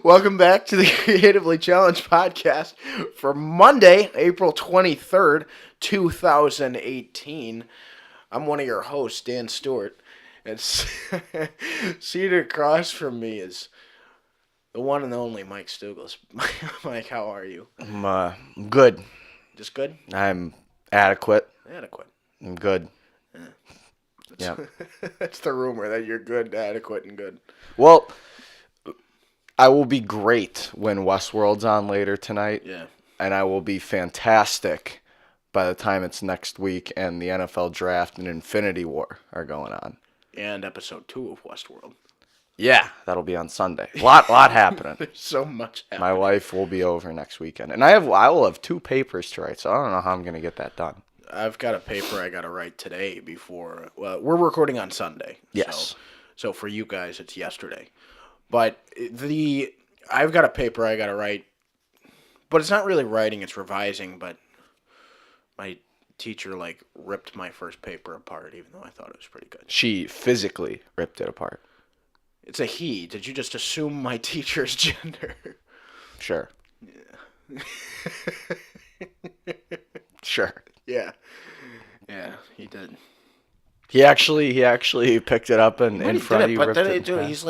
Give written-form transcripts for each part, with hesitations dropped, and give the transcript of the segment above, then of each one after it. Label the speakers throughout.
Speaker 1: Welcome back to the Creatively Challenged podcast for Monday, April 23rd, 2018. I'm one of your hosts, Dan Stewart. And seated across from me is the one and only Mike Stugles. Mike, how are you?
Speaker 2: I'm good.
Speaker 1: Just good?
Speaker 2: I'm adequate.
Speaker 1: Adequate.
Speaker 2: I'm good. Yeah.
Speaker 1: That's the rumor, that you're good, adequate, and good.
Speaker 2: Well, I will be great when Westworld's on later tonight.
Speaker 1: Yeah.
Speaker 2: And I will be fantastic by the time it's next week and the NFL Draft and Infinity War are going on.
Speaker 1: And episode 2 of Westworld.
Speaker 2: Yeah, that'll be on Sunday. Lot happening.
Speaker 1: There's so much happening.
Speaker 2: My wife will be over next weekend. And I will have 2 papers to write, so I don't know how I'm going to get that done.
Speaker 1: I've got a paper I got to write today before. Well, we're recording on Sunday.
Speaker 2: Yes.
Speaker 1: So for you guys, it's yesterday. But I've got a paper I got to write, but it's not really writing, it's revising. But my teacher ripped my first paper apart, even though I thought it was pretty good.
Speaker 2: She physically ripped it apart.
Speaker 1: It's a he. Did you just assume my teacher's gender?
Speaker 2: Sure.
Speaker 1: Yeah.
Speaker 2: Sure.
Speaker 1: Yeah, he did.
Speaker 2: He actually picked it up and in front of you.
Speaker 1: But then he's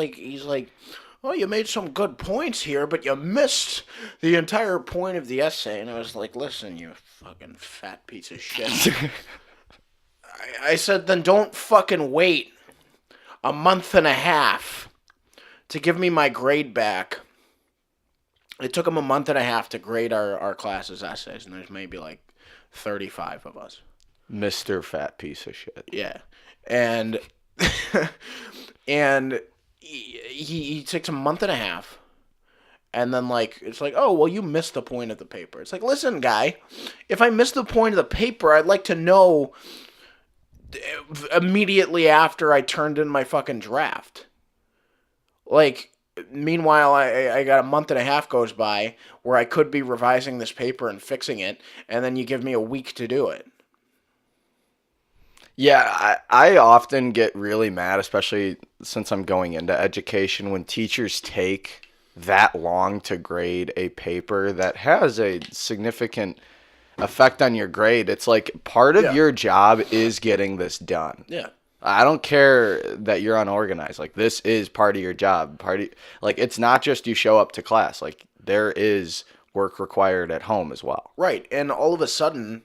Speaker 1: like, oh, you made some good points here, but you missed the entire point of the essay. And I was like, listen, you fucking fat piece of shit. I said, then don't fucking wait a month and a half to give me my grade back. It took him a month and a half to grade our class's essays, and there's maybe 35 of us.
Speaker 2: Mr. Fat Piece of Shit.
Speaker 1: Yeah. And and he takes a month and a half, and then it's like, oh, well, you missed the point of the paper. It's like, listen, guy, if I missed the point of the paper, I'd like to know immediately after I turned in my fucking draft. Meanwhile, I got a month and a half goes by where I could be revising this paper and fixing it, and then you give me a week to do it.
Speaker 2: Yeah, I often get really mad, especially since I'm going into education, when teachers take that long to grade a paper that has a significant effect on your grade. It's like part of your job is getting this done.
Speaker 1: Yeah.
Speaker 2: I don't care that you're unorganized. This is part of your job. It's not just you show up to class. There is work required at home as well.
Speaker 1: Right. And all of a sudden,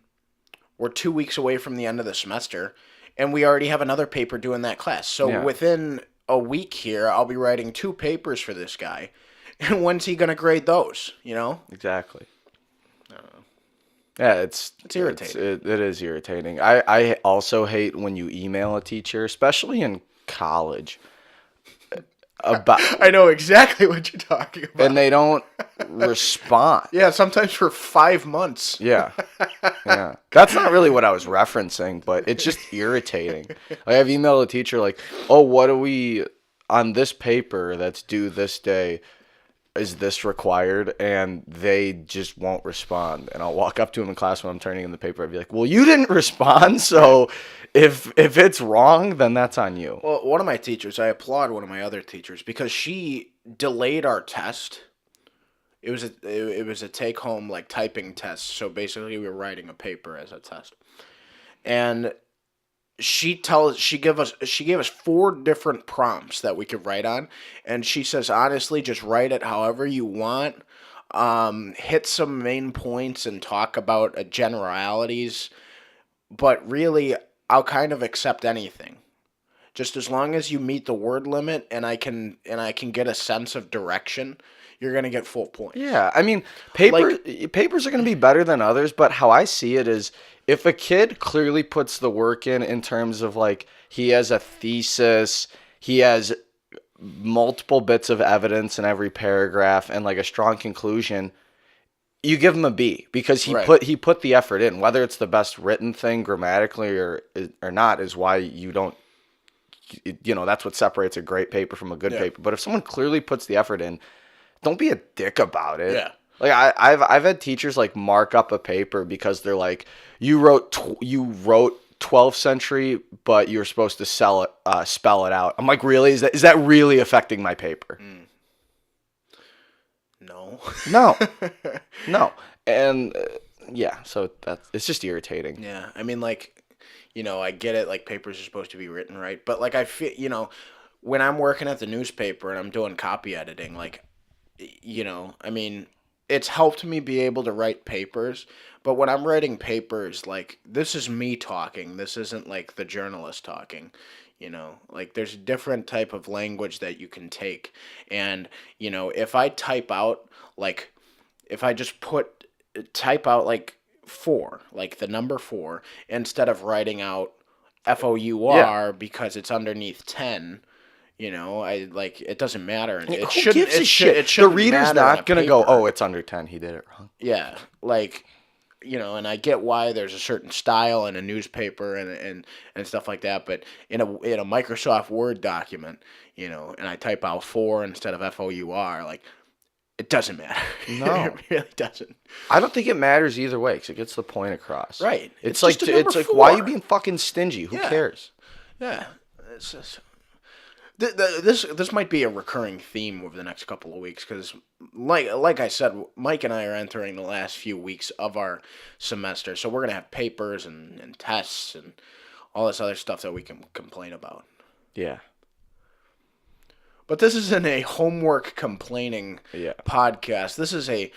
Speaker 1: we're 2 weeks away from the end of the semester, and we already have another paper due in that class. So within a week here, I'll be writing 2 papers for this guy. And when's he going to grade those,
Speaker 2: Exactly. Yeah, it's
Speaker 1: irritating.
Speaker 2: It is irritating. I also hate when you email a teacher, especially in college.
Speaker 1: I know exactly what you're talking about.
Speaker 2: And they don't respond.
Speaker 1: Yeah, sometimes for 5 months.
Speaker 2: Yeah. That's not really what I was referencing, but it's just irritating. I've emailed a teacher oh, what are we on this paper that's due this day? Is this required? And they just won't respond. And I'll walk up to him in class when I'm turning in the paper. I'd be like, well, you didn't respond, so if it's wrong, then that's on you.
Speaker 1: Well, one of my teachers, I applaud one of my other teachers, because she delayed our test. It was a take-home typing test. So basically we were writing a paper as a test. And she gave us 4 different prompts that we could write on, and she says, honestly, just write it however you want. Hit some main points and talk about generalities, but really, I'll kind of accept anything, just as long as you meet the word limit and I can get a sense of direction. You're gonna get full points.
Speaker 2: Yeah, I mean, papers are gonna be better than others, but how I see it is, if a kid clearly puts the work in terms of he has a thesis, he has multiple bits of evidence in every paragraph, and a strong conclusion, you give him a B, because he put the effort in. Whether it's the best written thing grammatically or not is why you don't. That's what separates a great paper from a good paper. But if someone clearly puts the effort in, don't be a dick about it.
Speaker 1: Yeah.
Speaker 2: I've had teachers mark up a paper because they're you wrote 12th century, but you're supposed to spell it out. I'm like, really? Is that really affecting my paper?
Speaker 1: No.
Speaker 2: No, no. And yeah, so it's just irritating.
Speaker 1: Yeah, I mean, like, I get it. Like, papers are supposed to be written right, but like, I feel, when I'm working at the newspaper and I'm doing copy editing, like, I mean, it's helped me be able to write papers. But when I'm writing papers, like, this is me talking. This isn't like the journalist talking. Like, there's a different type of language that you can take, and if I type out like, if I just type out like four, like the number four, instead of writing out
Speaker 2: Yeah.
Speaker 1: FOUR because it's underneath 10. I like, it doesn't matter.
Speaker 2: Who
Speaker 1: It shouldn't.
Speaker 2: gives a
Speaker 1: It
Speaker 2: shit? The
Speaker 1: shouldn't
Speaker 2: reader's
Speaker 1: matter on a
Speaker 2: not gonna go,
Speaker 1: paper.
Speaker 2: oh, it's under 10. He did it wrong.
Speaker 1: Yeah, like, and I get why there's a certain style in a newspaper and stuff like that. But in a Microsoft Word document, and I type out four instead of FOUR, like, it doesn't matter.
Speaker 2: No.
Speaker 1: It really doesn't.
Speaker 2: I don't think it matters either way because it gets the point across.
Speaker 1: Right.
Speaker 2: It's
Speaker 1: just
Speaker 2: like
Speaker 1: a number
Speaker 2: why are you
Speaker 1: four.
Speaker 2: being fucking stingy? Who
Speaker 1: Yeah.
Speaker 2: cares?
Speaker 1: Yeah. It's just. This might be a recurring theme over the next couple of weeks because, like I said, Mike and I are entering the last few weeks of our semester, so we're gonna have papers and tests and all this other stuff that we can complain about.
Speaker 2: Yeah.
Speaker 1: But this isn't a homework complaining podcast. This is a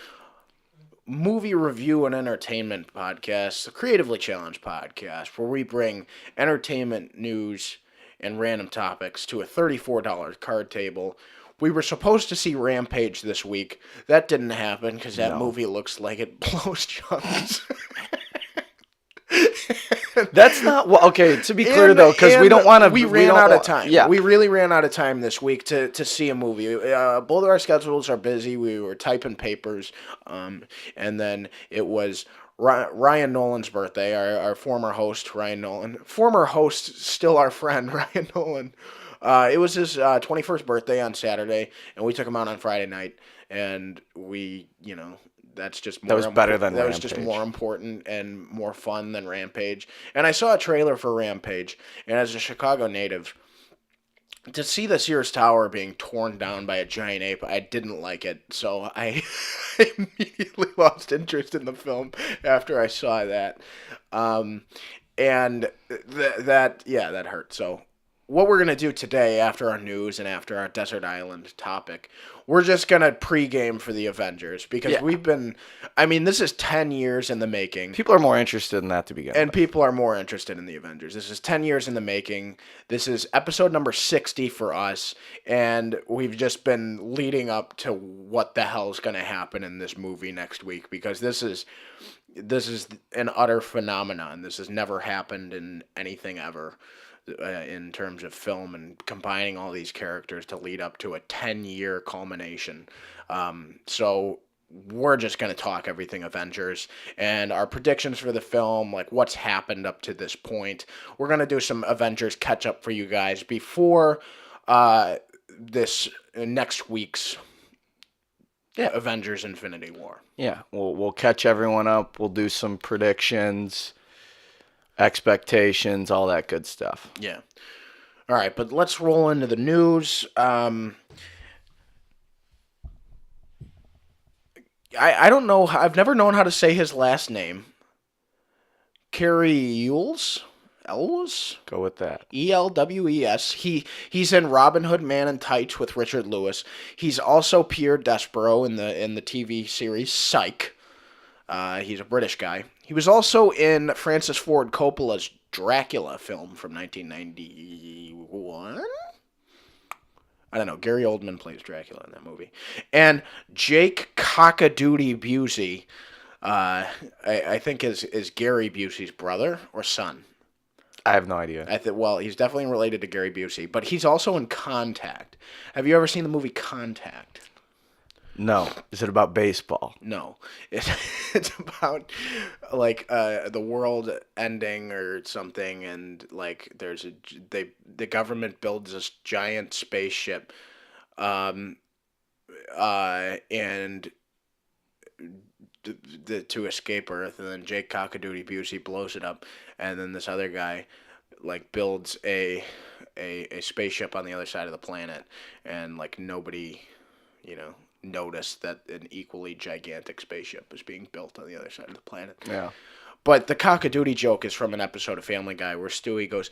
Speaker 1: movie review and entertainment podcast, the Creatively Challenged podcast, where we bring entertainment news and random topics to a $34 card table. We were supposed to see Rampage this week. That didn't happen because that movie looks like it blows chunks.
Speaker 2: That's not what. Okay, to be clear though, because we don't want to.
Speaker 1: We ran out of time.
Speaker 2: Yeah,
Speaker 1: we really ran out of time this week to see a movie. Both of our schedules are busy. We were typing papers, and then it was Ryan Nolan's birthday. Our former host, Ryan Nolan, former host, still our friend, Ryan Nolan. It was his 21st birthday on Saturday, and we took him out on Friday night, and we, that's just more.
Speaker 2: That was better than
Speaker 1: that
Speaker 2: Rampage.
Speaker 1: was just more important and more fun than Rampage. And I saw a trailer for Rampage, and as a Chicago native, to see the Sears Tower being torn down by a giant ape, I didn't like it. So I immediately lost interest in the film after I saw that. And that hurt. So what we're going to do today after our news and after our Desert Island topic, we're just going to pregame for the Avengers because this is 10 years in the making.
Speaker 2: People are more interested in that to begin with.
Speaker 1: And people are more interested in the Avengers. This is 10 years in the making. This is episode number 60 for us, and we've just been leading up to what the hell is going to happen in this movie next week because this is an utter phenomenon. This has never happened in anything ever. In terms of film and combining all these characters to lead up to a 10-year culmination. So we're just going to talk everything Avengers and our predictions for the film, like what's happened up to this point. We're going to do some Avengers catch-up for you guys before this next week's Avengers Infinity War.
Speaker 2: Yeah, we'll catch everyone up. We'll do some predictions, expectations, all that good stuff.
Speaker 1: Yeah. All right, but let's roll into the news. I don't know. I've never known how to say his last name. Carrie Elwes?
Speaker 2: Go with that.
Speaker 1: Elwes. He's in Robin Hood Man in Tights with Richard Lewis. He's also Pierre Despereaux in the TV series Psych. He's a British guy. He was also in Francis Ford Coppola's Dracula film from 1991. I don't know. Gary Oldman plays Dracula in that movie. And Jake Cockadoodie Busey, I think is Gary Busey's brother or son.
Speaker 2: I have no idea.
Speaker 1: He's definitely related to Gary Busey, but he's also in Contact. Have you ever seen the movie Contact?
Speaker 2: No. Is it about baseball?
Speaker 1: No. It's about like the world ending or something, and like the government builds this giant spaceship, and to escape Earth, and then Jake Cockadoodie Busey blows it up, and then this other guy like builds a spaceship on the other side of the planet, and like nobody, noticed that an equally gigantic spaceship was being built on the other side of the planet.
Speaker 2: Yeah.
Speaker 1: But the cockadoodie joke is from an episode of Family Guy where Stewie goes,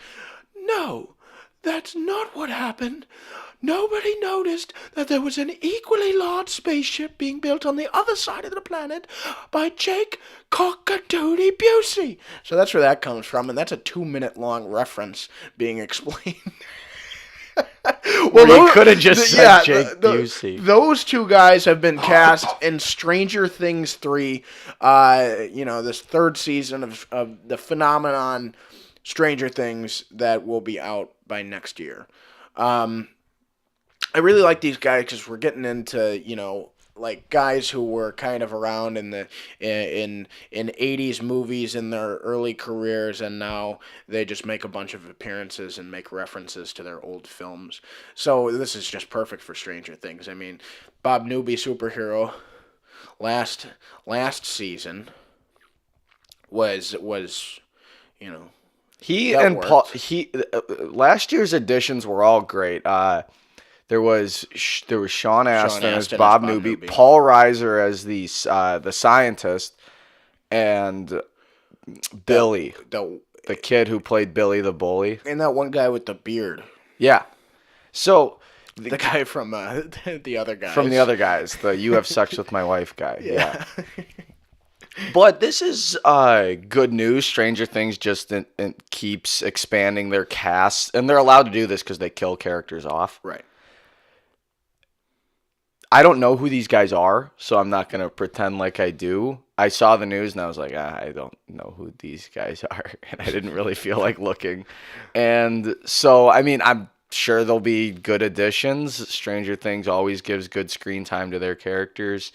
Speaker 1: "No, that's not what happened. Nobody noticed that there was an equally large spaceship being built on the other side of the planet by Jake Cockadoodie Busey." So that's where that comes from, and that's a 2-minute long reference being explained.
Speaker 2: Well, you could have just said Jake Busey.
Speaker 1: Those two guys have been cast in Stranger Things 3, this third season of the phenomenon Stranger Things that will be out by next year. I really like these guys because we're getting into, like guys who were kind of around in the in 80s movies in their early careers, and now they just make a bunch of appearances and make references to their old films. So this is just perfect for Stranger Things. I mean, Bob Newby, superhero, last season was
Speaker 2: He
Speaker 1: that
Speaker 2: and
Speaker 1: worked.
Speaker 2: Paul. Last year's editions were all great. There was Sean Astin as Bob Newby, Paul Reiser as the scientist, and Billy, the kid who played Billy the bully,
Speaker 1: and that one guy with the beard.
Speaker 2: Yeah. So
Speaker 1: the guy from the other guys.
Speaker 2: From the other guys, the "you have sex with my wife" guy. Yeah. But this is good news. Stranger Things just keeps expanding their cast, and they're allowed to do this because they kill characters off.
Speaker 1: Right.
Speaker 2: I don't know who these guys are, so I'm not going to pretend like I do. I saw the news, and I was like, I don't know who these guys are, and I didn't really feel like looking. And so, I mean, I'm sure they'll be good additions. Stranger Things always gives good screen time to their characters.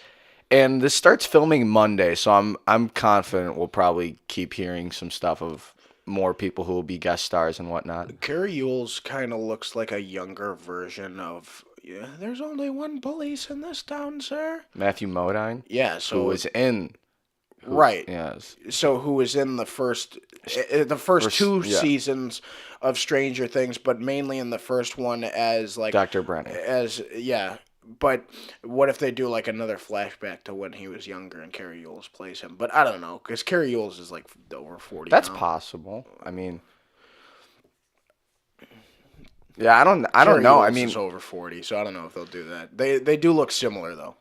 Speaker 2: And this starts filming Monday, so I'm confident we'll probably keep hearing some stuff of more people who will be guest stars and whatnot.
Speaker 1: Carrie Yules kind of looks like a younger version of there's only one police in this town, sir.
Speaker 2: Matthew Modine?
Speaker 1: Yeah, so
Speaker 2: who was in
Speaker 1: right.
Speaker 2: Yes.
Speaker 1: So who was in the first two seasons of Stranger Things, but mainly in the first one as like
Speaker 2: Dr. Brennan.
Speaker 1: But what if they do like another flashback to when he was younger and Carrie Yules plays him? But I don't know, because Carrie Yules is like over 40
Speaker 2: That's
Speaker 1: now.
Speaker 2: possible. I mean, yeah, I don't know.
Speaker 1: Yules
Speaker 2: I mean,
Speaker 1: is over 40, so I don't know if they'll do that. They do look similar though.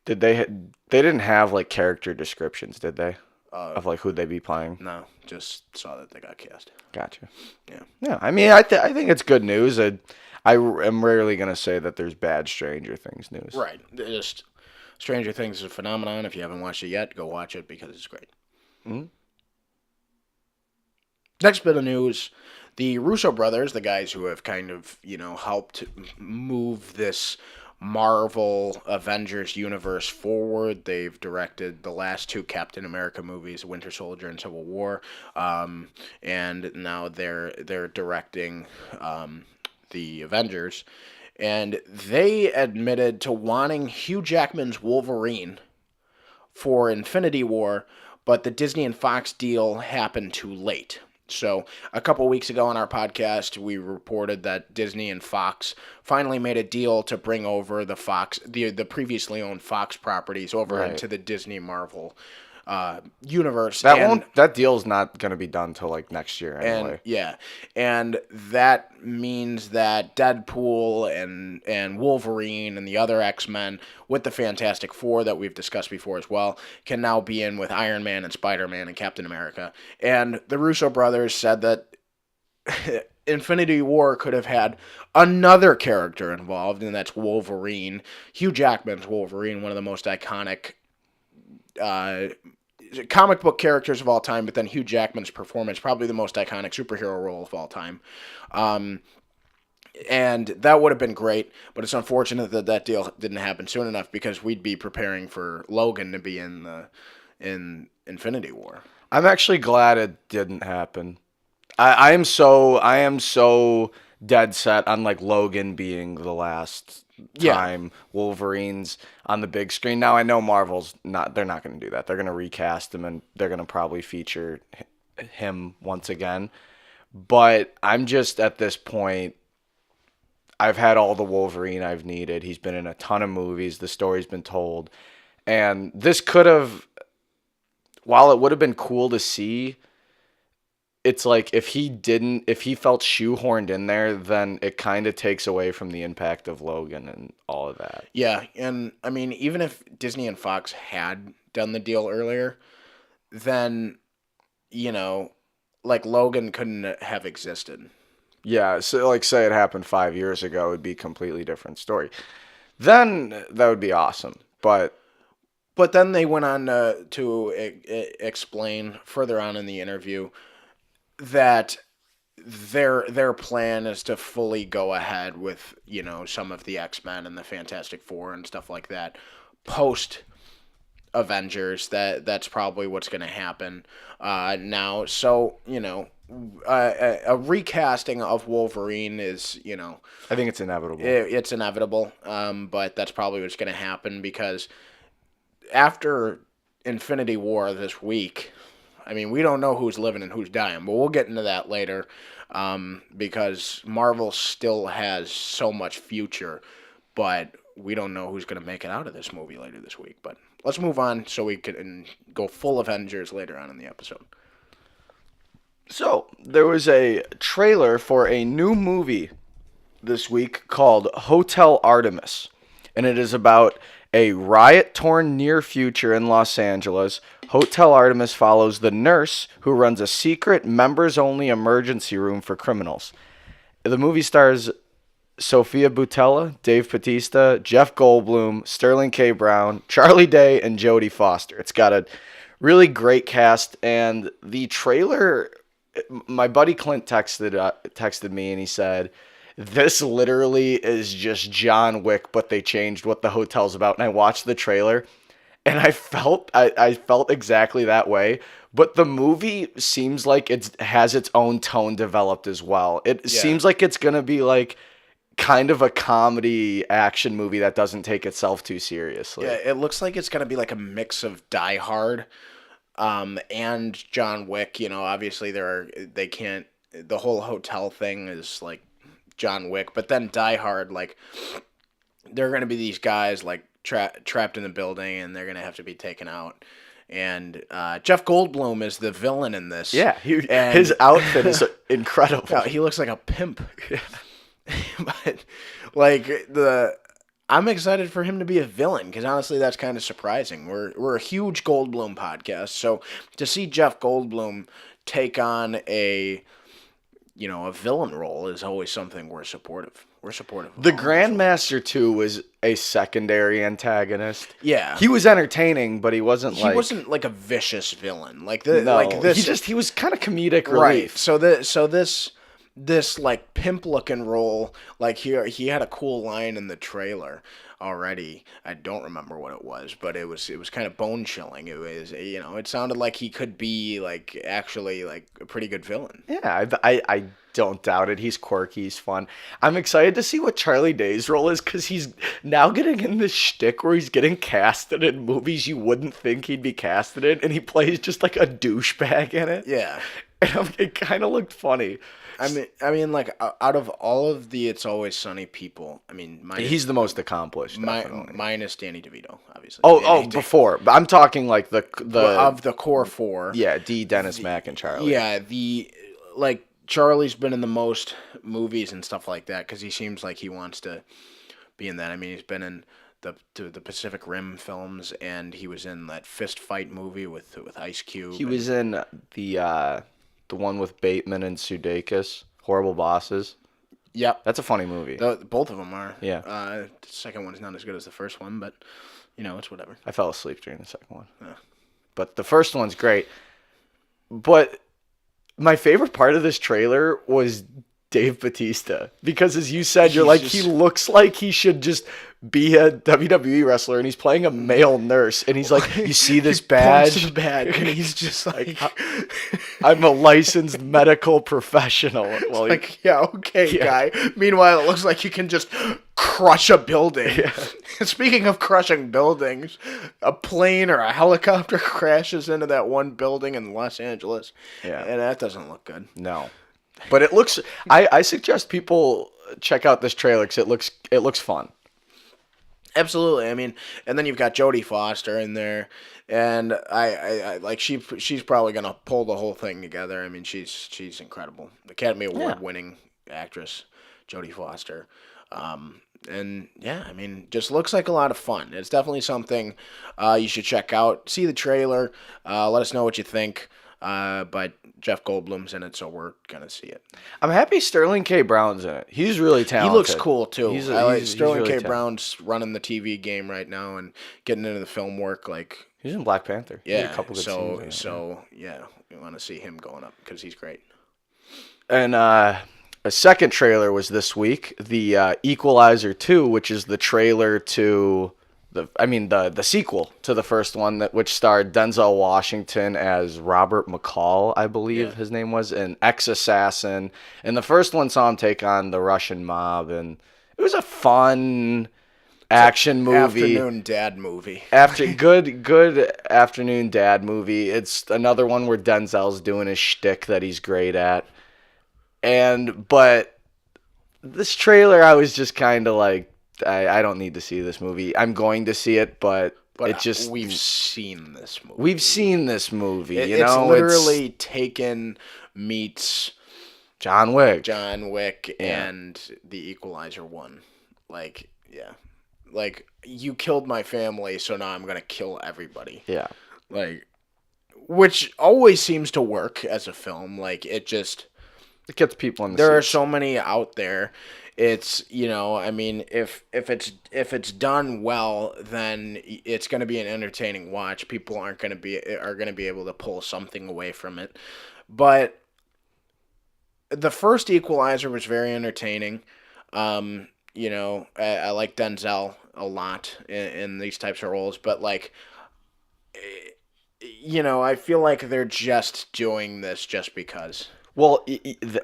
Speaker 2: Did they didn't have like character descriptions, did they? Of like who'd they be playing?
Speaker 1: No, just saw that they got cast.
Speaker 2: Gotcha.
Speaker 1: Yeah.
Speaker 2: Yeah, I mean, I think it's good news. I am rarely going to say that there's bad Stranger Things news.
Speaker 1: Right. Just Stranger Things is a phenomenon. If you haven't watched it yet, go watch it because it's great.
Speaker 2: Mm-hmm.
Speaker 1: Next bit of news. The Russo brothers, the guys who have kind of, helped move this Marvel Avengers universe forward. They've directed the last two Captain America movies, Winter Soldier and Civil War. And now they're directing the Avengers, and they admitted to wanting Hugh Jackman's Wolverine for Infinity War, but the Disney and Fox deal happened too late. So a couple weeks ago on our podcast, we reported that Disney and Fox finally made a deal to bring over the previously owned Fox properties over into the Disney Marvel universe.
Speaker 2: That deal's not going to be done till like next year anyway.
Speaker 1: And that means that Deadpool and Wolverine and the other X-Men with the Fantastic Four that we've discussed before as well can now be in with Iron Man and Spider-Man and Captain America. And the Russo brothers said that Infinity War could have had another character involved, and that's Wolverine. Hugh Jackman's Wolverine, one of the most iconic comic book characters of all time, but then Hugh Jackman's performance, probably the most iconic superhero role of all time. And that would have been great, but it's unfortunate that deal didn't happen soon enough because we'd be preparing for Logan to be in Infinity War.
Speaker 2: I'm actually glad it didn't happen. I am so dead set on like Logan being the last
Speaker 1: Yeah.
Speaker 2: time Wolverine's on the big screen. Now I know Marvel's not, they're not going to do that. They're going to recast him and they're going to probably feature him once again. But I'm just at this point, I've had all the Wolverine I've needed. He's been in a ton of movies. The story's been told. And this could have, while it would have been cool to see, it's like if he felt shoehorned in there, then it kind of takes away from the impact of Logan and all of that.
Speaker 1: Yeah, and I mean, even if Disney and Fox had done the deal earlier, then, you know, like Logan couldn't have existed.
Speaker 2: Yeah, so like say it happened 5 years ago, it would be a completely different story. Then that would be awesome.
Speaker 1: But then they went on to explain further on in the interview that their plan is to fully go ahead with, you know, some of the X-Men and the Fantastic Four and stuff like that post Avengers. That's probably what's going to happen now. So, you know, a recasting of Wolverine is, you know,
Speaker 2: I think it's inevitable.
Speaker 1: it's inevitable. But that's probably what's going to happen because after Infinity War this week, I mean, we don't know who's living and who's dying, but we'll get into that later because Marvel still has so much future, but we don't know who's going to make it out of this movie later this week. But let's move on so we can go full Avengers later on in the episode.
Speaker 2: So, there was a trailer for a new movie this week called Hotel Artemis, and it is about a riot-torn near future in Los Angeles. Hotel Artemis follows the nurse who runs a secret members-only emergency room for criminals. The movie stars Sophia Boutella, Dave Bautista, Jeff Goldblum, Sterling K. Brown, Charlie Day, and Jodie Foster. It's got a really great cast, and the trailer, my buddy Clint texted me, and he said, this literally is just John Wick, but they changed what the hotel's about. And I watched the trailer, and I felt exactly that way. But the movie seems like it has its own tone developed as well. It seems like it's gonna be like kind of a comedy action movie that doesn't take itself too seriously.
Speaker 1: Yeah, it looks like it's gonna be like a mix of Die Hard, and John Wick. You know, obviously the whole hotel thing is like John Wick, but then Die Hard, like, they're going to be these guys, like, trapped in the building, and they're going to have to be taken out. And Jeff Goldblum is the villain in this.
Speaker 2: Yeah, his outfit is incredible.
Speaker 1: Yeah, he looks like a pimp. But, like, I'm excited for him to be a villain, because honestly, that's kind of surprising. We're a huge Goldblum podcast, so to see Jeff Goldblum take on a villain role is always something we're supportive. We're supportive.
Speaker 2: The Grandmaster 2 was a secondary antagonist.
Speaker 1: Yeah.
Speaker 2: He was entertaining, but he wasn't
Speaker 1: like a vicious villain. Like this.
Speaker 2: He was kind of comedic
Speaker 1: Right.
Speaker 2: relief.
Speaker 1: So this like pimp looking role, like he had a cool line in the trailer already. I don't remember what it was, but it was kind of bone chilling. It was, it sounded like he could be like actually like a pretty good villain.
Speaker 2: Yeah, I don't doubt it. He's quirky, he's fun. I'm excited to see what Charlie Day's role is because he's now getting in this shtick where he's getting casted in movies you wouldn't think he'd be casted in, and he plays just like a douchebag in it.
Speaker 1: Yeah.
Speaker 2: And it kind of looked funny.
Speaker 1: I mean, like out of all of the It's Always Sunny people, I mean,
Speaker 2: he's the most accomplished.
Speaker 1: Minus Danny DeVito, obviously.
Speaker 2: Before, but I'm talking like the
Speaker 1: of the core four.
Speaker 2: Yeah, Dennis Mack and Charlie.
Speaker 1: Yeah, Charlie's been in the most movies and stuff like that because he seems like he wants to be in that. I mean, he's been in the Pacific Rim films, and he was in that fist fight movie with Ice Cube.
Speaker 2: He was in the one with Bateman and Sudeikis, Horrible Bosses.
Speaker 1: Yep.
Speaker 2: That's a funny movie.
Speaker 1: Both of them are.
Speaker 2: Yeah.
Speaker 1: The second one's not as good as the first one, but, it's whatever.
Speaker 2: I fell asleep during the second one.
Speaker 1: Yeah.
Speaker 2: But the first one's great. But my favorite part of this trailer was Dave Batista, because as you said, you're
Speaker 1: He's
Speaker 2: like,
Speaker 1: just-
Speaker 2: he looks like he should just be a WWE wrestler, and he's playing a male nurse, and he's like, you see this
Speaker 1: He points
Speaker 2: badge?
Speaker 1: to the badge, and he's just like,
Speaker 2: I'm a licensed medical professional. Well,
Speaker 1: like, yeah, okay,
Speaker 2: Yeah.
Speaker 1: guy. Meanwhile, it looks like you can just crush a building. Speaking of crushing buildings, a plane or a helicopter crashes into that one building in Los Angeles.
Speaker 2: Yeah.
Speaker 1: And that doesn't look good.
Speaker 2: no. But it looks. I suggest people check out this trailer because it looks fun.
Speaker 1: Absolutely. I mean, and then you've got Jodie Foster in there, and I like she's probably gonna pull the whole thing together. I mean, she's incredible. Academy Award winning actress, Jodie Foster. And yeah, I mean, just looks like a lot of fun. It's definitely something you should check out. See the trailer. Let us know what you think. But Jeff Goldblum's in it, so we're gonna see it.
Speaker 2: I'm happy Sterling K. Brown's in it. He's really
Speaker 1: He
Speaker 2: talented.
Speaker 1: looks cool too. Sterling
Speaker 2: really
Speaker 1: K.
Speaker 2: talented.
Speaker 1: Brown's running the TV game right now and getting into the film work. Like,
Speaker 2: He's in Black Panther. He had
Speaker 1: yeah,
Speaker 2: a couple good scenes in it.
Speaker 1: so yeah, we want to see him going up because he's great.
Speaker 2: And a second trailer was this week, the Equalizer 2, which is the trailer to the sequel to the first one, which starred Denzel Washington as Robert McCall, I believe his name was, an ex-assassin. And the first one saw him take on the Russian mob, and it was a fun action movie.
Speaker 1: Afternoon dad movie.
Speaker 2: Good afternoon dad movie. It's another one where Denzel's doing his shtick that he's great at. But this trailer, I was just kind of like, I don't need to see this movie. I'm going to see it, but it just
Speaker 1: we've seen this movie.
Speaker 2: we've seen this movie.
Speaker 1: It's literally Taken meets
Speaker 2: John Wick.
Speaker 1: and The Equalizer 1. Like, yeah. Like, you killed my family, so now I'm gonna kill everybody.
Speaker 2: Yeah.
Speaker 1: Like, which always seems to work as a film. Like, it just...
Speaker 2: It gets people in the
Speaker 1: There are
Speaker 2: seats.
Speaker 1: so many out there. It's, I mean, if it's done well, then it's going to be an entertaining watch. People are going to be able to pull something away from it. But the first Equalizer was very entertaining. I like Denzel a lot in these types of roles, but like, I feel like they're just doing this just because.
Speaker 2: Well,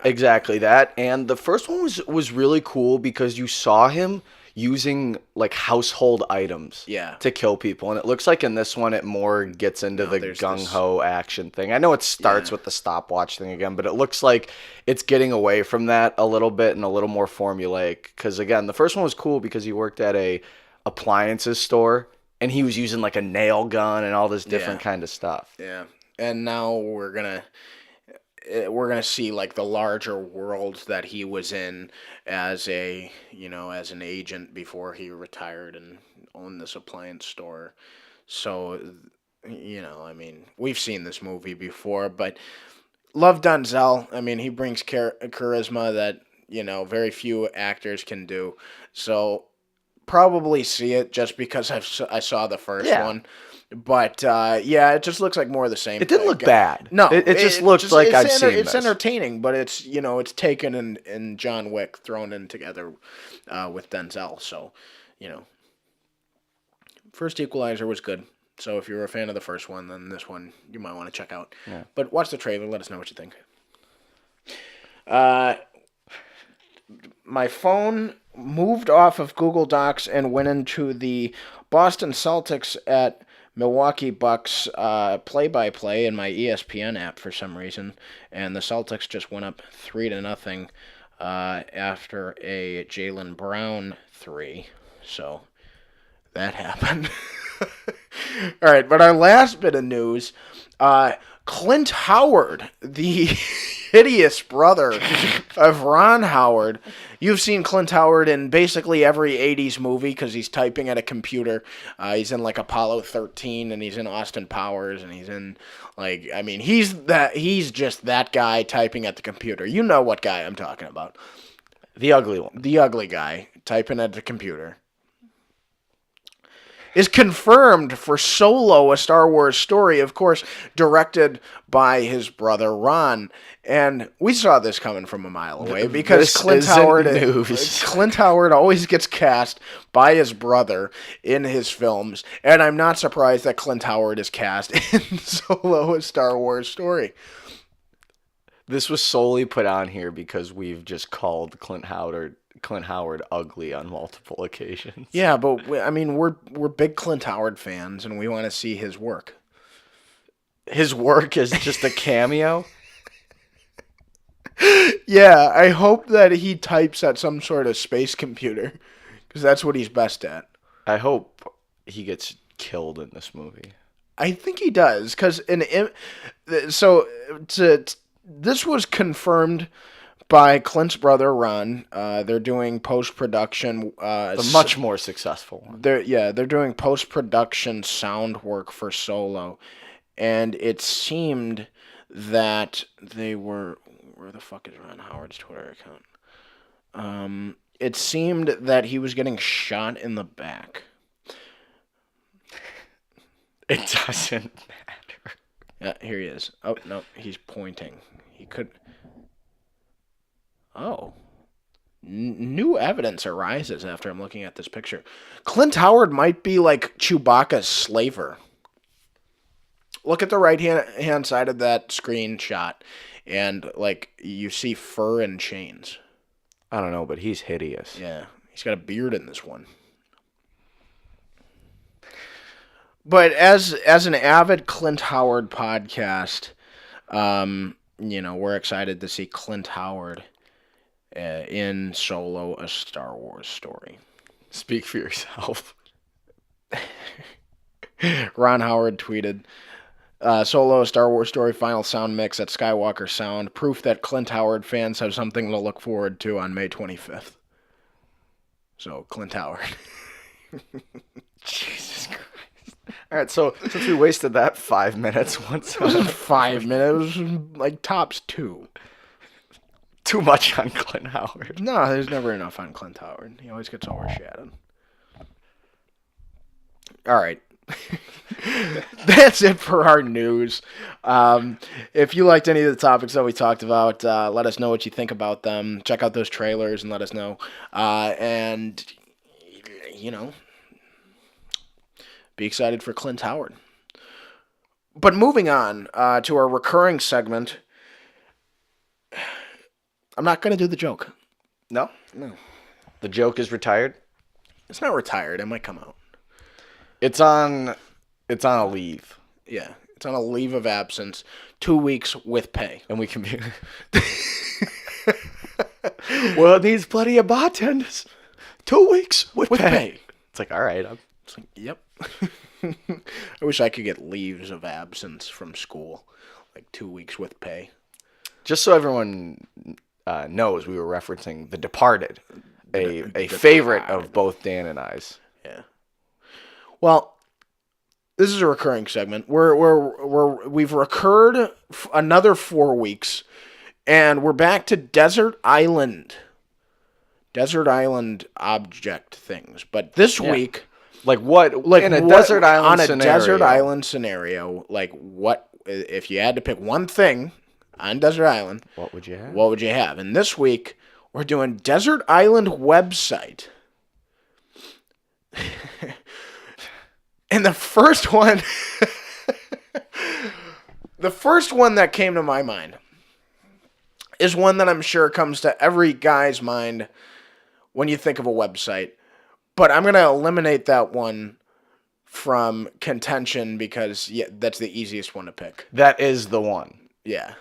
Speaker 2: exactly that. And the first one was really cool because you saw him using like household items to kill people. And it looks like in this one it more gets into the gung-ho action thing. I know it starts with the stopwatch thing again, but it looks like it's getting away from that a little bit and a little more formulaic. Because again, the first one was cool because he worked at a appliances store and he was using like a nail gun and all this different kind of stuff.
Speaker 1: Yeah. And now we're gonna see like the larger world that he was in as an agent before he retired and owned this appliance store. So, I mean, we've seen this movie before, but love Denzel. I mean, he brings charisma that, very few actors can do. So probably see it just because I saw the first one. But, it just looks like more of the same.
Speaker 2: It didn't look bad.
Speaker 1: No.
Speaker 2: It just looks like I've seen
Speaker 1: It's
Speaker 2: this.
Speaker 1: entertaining, but it's, it's Taken and John Wick thrown in together with Denzel. So, first Equalizer was good. So if you're a fan of the first one, then this one you might want to check out. Yeah. But watch the trailer. Let us know what you think. My phone moved off of Google Docs and went into the Boston Celtics at Milwaukee Bucks play-by-play in my ESPN app for some reason, and the Celtics just went up 3-0 after a Jaylen Brown 3. So that happened. All right, but our last bit of news, Clint Howard, the hideous brother of Ron Howard. You've seen Clint Howard in basically every 80s movie because he's typing at a computer. He's in like Apollo 13 and he's in Austin Powers and he's in he's just that guy typing at the computer. You know what guy I'm talking about.
Speaker 2: The ugly one.
Speaker 1: The ugly guy typing at the computer. is confirmed for Solo, a Star Wars story, of course, directed by his brother Ron. And we saw this coming from a mile away because
Speaker 2: This isn't news.
Speaker 1: Clint Howard always gets cast by his brother in his films, and I'm not surprised that Clint Howard is cast in Solo, a Star Wars story.
Speaker 2: This was solely put on here because we've just called Clint Howard ugly on multiple occasions.
Speaker 1: Yeah, but we're big Clint Howard fans, and we want to see his work.
Speaker 2: His work is just a cameo.
Speaker 1: Yeah, I hope that he types at some sort of space computer, because that's what he's best at.
Speaker 2: I hope he gets killed in this movie.
Speaker 1: I think he does, because this was confirmed by Clint's brother Ron. They're doing post-production.
Speaker 2: The much more successful one.
Speaker 1: They're doing post-production sound work for Solo, and it seemed that they were. Where the fuck is Ron Howard's Twitter account? It seemed that he was getting shot in the back.
Speaker 2: It doesn't matter.
Speaker 1: Yeah, here he is. Oh, no, he's pointing. He could... Oh. New evidence arises after I'm looking at this picture. Clint Howard might be like Chewbacca's slaver. Look at the right-hand side of that screenshot, and, like, you see fur and chains.
Speaker 2: I don't know, but he's hideous.
Speaker 1: Yeah, he's got a beard in this one. But as an avid Clint Howard podcast, we're excited to see Clint Howard in Solo, a Star Wars story.
Speaker 2: Speak for yourself.
Speaker 1: Ron Howard tweeted, Solo, a Star Wars story final sound mix at Skywalker Sound. Proof that Clint Howard fans have something to look forward to on May 25th. So, Clint Howard.
Speaker 2: Jesus Christ. All right, so since we wasted that 5 minutes once.
Speaker 1: It wasn't 5 minutes. It was like tops 2.
Speaker 2: Too much on Clint Howard.
Speaker 1: No, there's never enough on Clint Howard. He always gets overshadowed. All right. That's it for our news. If you liked any of the topics that we talked about, let us know what you think about them. Check out those trailers and let us know. Be excited for Clint Howard. But moving on to our recurring segment. I'm not going to do the joke.
Speaker 2: No?
Speaker 1: No.
Speaker 2: The joke is retired?
Speaker 1: It's not retired. It might come out. It's
Speaker 2: on a leave.
Speaker 1: Yeah. It's on a leave of absence. 2 weeks with pay.
Speaker 2: And we can be... Well, it needs plenty of bartenders. 2 weeks with pay. It's like, all right.
Speaker 1: It's like, yep. I wish I could get leaves of absence from school. Like 2 weeks with pay.
Speaker 2: Just so everyone knows, we were referencing The Departed, a favorite of both Dan and I's.
Speaker 1: Yeah. Well, this is a recurring segment. We've recurred another 4 weeks, and we're back to desert island object things. But this week,
Speaker 2: like what? Like in a desert island scenario.
Speaker 1: On a desert island scenario, like what if you had to pick one thing on desert island?
Speaker 2: What would you have?
Speaker 1: What would you have? And this week, we're doing desert island website. And the first one that came to my mind is one that I'm sure comes to every guy's mind when you think of a website. But I'm going to eliminate that one from contention because that's the easiest one to pick.
Speaker 2: That is the one.
Speaker 1: Yeah.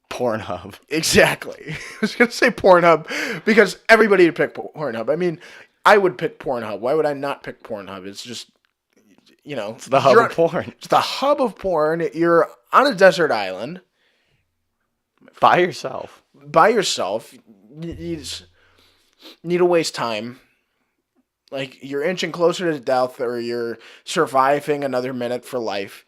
Speaker 2: Pornhub.
Speaker 1: Exactly. I was going to say Pornhub because everybody would pick Pornhub. I mean, I would pick Pornhub. Why would I not pick Pornhub? It's just,
Speaker 2: it's the hub of porn.
Speaker 1: It's the hub of porn. You're on a desert island.
Speaker 2: By yourself.
Speaker 1: You just need to waste time. Like, you're inching closer to death or you're surviving another minute for life.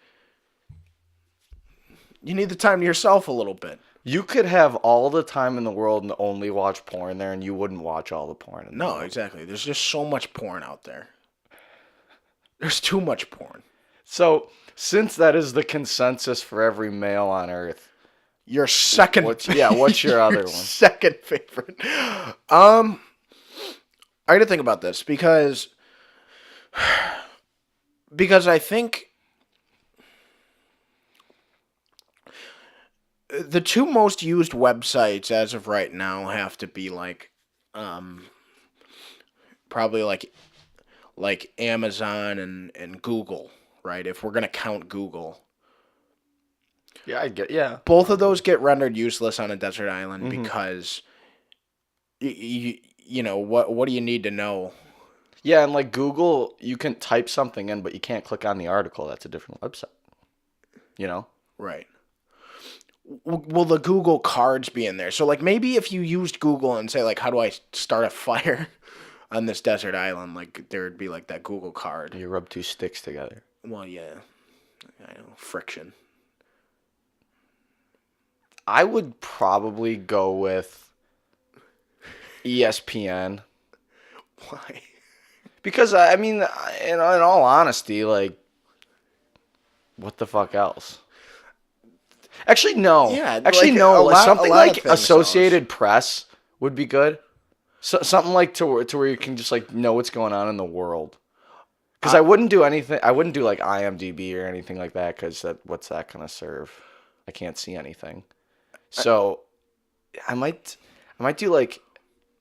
Speaker 1: You need the time to yourself a little bit.
Speaker 2: You could have all the time in the world and only watch porn there, and you wouldn't watch all the porn.
Speaker 1: No, exactly. There's just so much porn out there. There's too much porn.
Speaker 2: So, since that is the consensus for every male on Earth,
Speaker 1: Your second,
Speaker 2: what's your other one?
Speaker 1: second favorite? I got to think about this because I think the two most used websites as of right now have to be like, probably like Amazon and Google, right? If we're gonna count Google,
Speaker 2: Yeah, yeah.
Speaker 1: both of those get rendered useless on a desert island
Speaker 2: Mm-hmm.
Speaker 1: because you know what do you need to know?
Speaker 2: Yeah, and like Google, you can type something in, but you can't click on the article. That's a different website. You know?
Speaker 1: Right. Will the Google cards be in there? So like maybe if you used Google and say like how do I start a fire on this desert island, like there would be like that Google card.
Speaker 2: You rub two sticks together.
Speaker 1: Well, yeah, I know, friction.
Speaker 2: I would probably go with ESPN.
Speaker 1: Why?
Speaker 2: Because, I mean, in all honesty, like, what the fuck else? Actually, no.
Speaker 1: Yeah,
Speaker 2: Actually,
Speaker 1: like,
Speaker 2: no.
Speaker 1: a lot
Speaker 2: Something
Speaker 1: of
Speaker 2: like
Speaker 1: things
Speaker 2: Associated Press would be good. So, something like to where you can just like know what's going on in the world. Because I wouldn't do anything. I wouldn't do like IMDb or anything like that. Because what's that gonna serve? I can't see anything. So, I might do like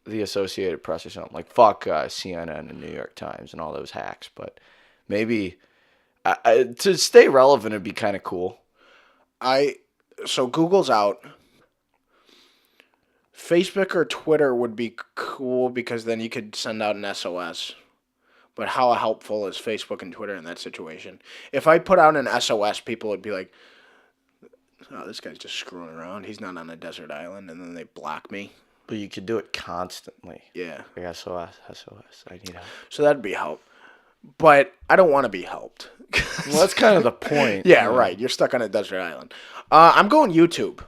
Speaker 2: the Associated Press or something. Like fuck CNN and New York Times and all those hacks. But maybe to stay relevant, it'd be kind of cool.
Speaker 1: So Google's out. Facebook or Twitter would be cool because then you could send out an SOS. But how helpful is Facebook and Twitter in that situation? If I put out an SOS, people would be like, "Oh, this guy's just screwing around. He's not on a desert island," and then they block me.
Speaker 2: But you could do it constantly.
Speaker 1: Yeah.
Speaker 2: Like SOS, I need help.
Speaker 1: So that'd be help. But I don't want to be helped.
Speaker 2: Well, that's kind of the point.
Speaker 1: Yeah, right. You're stuck on a desert island. I'm going YouTube.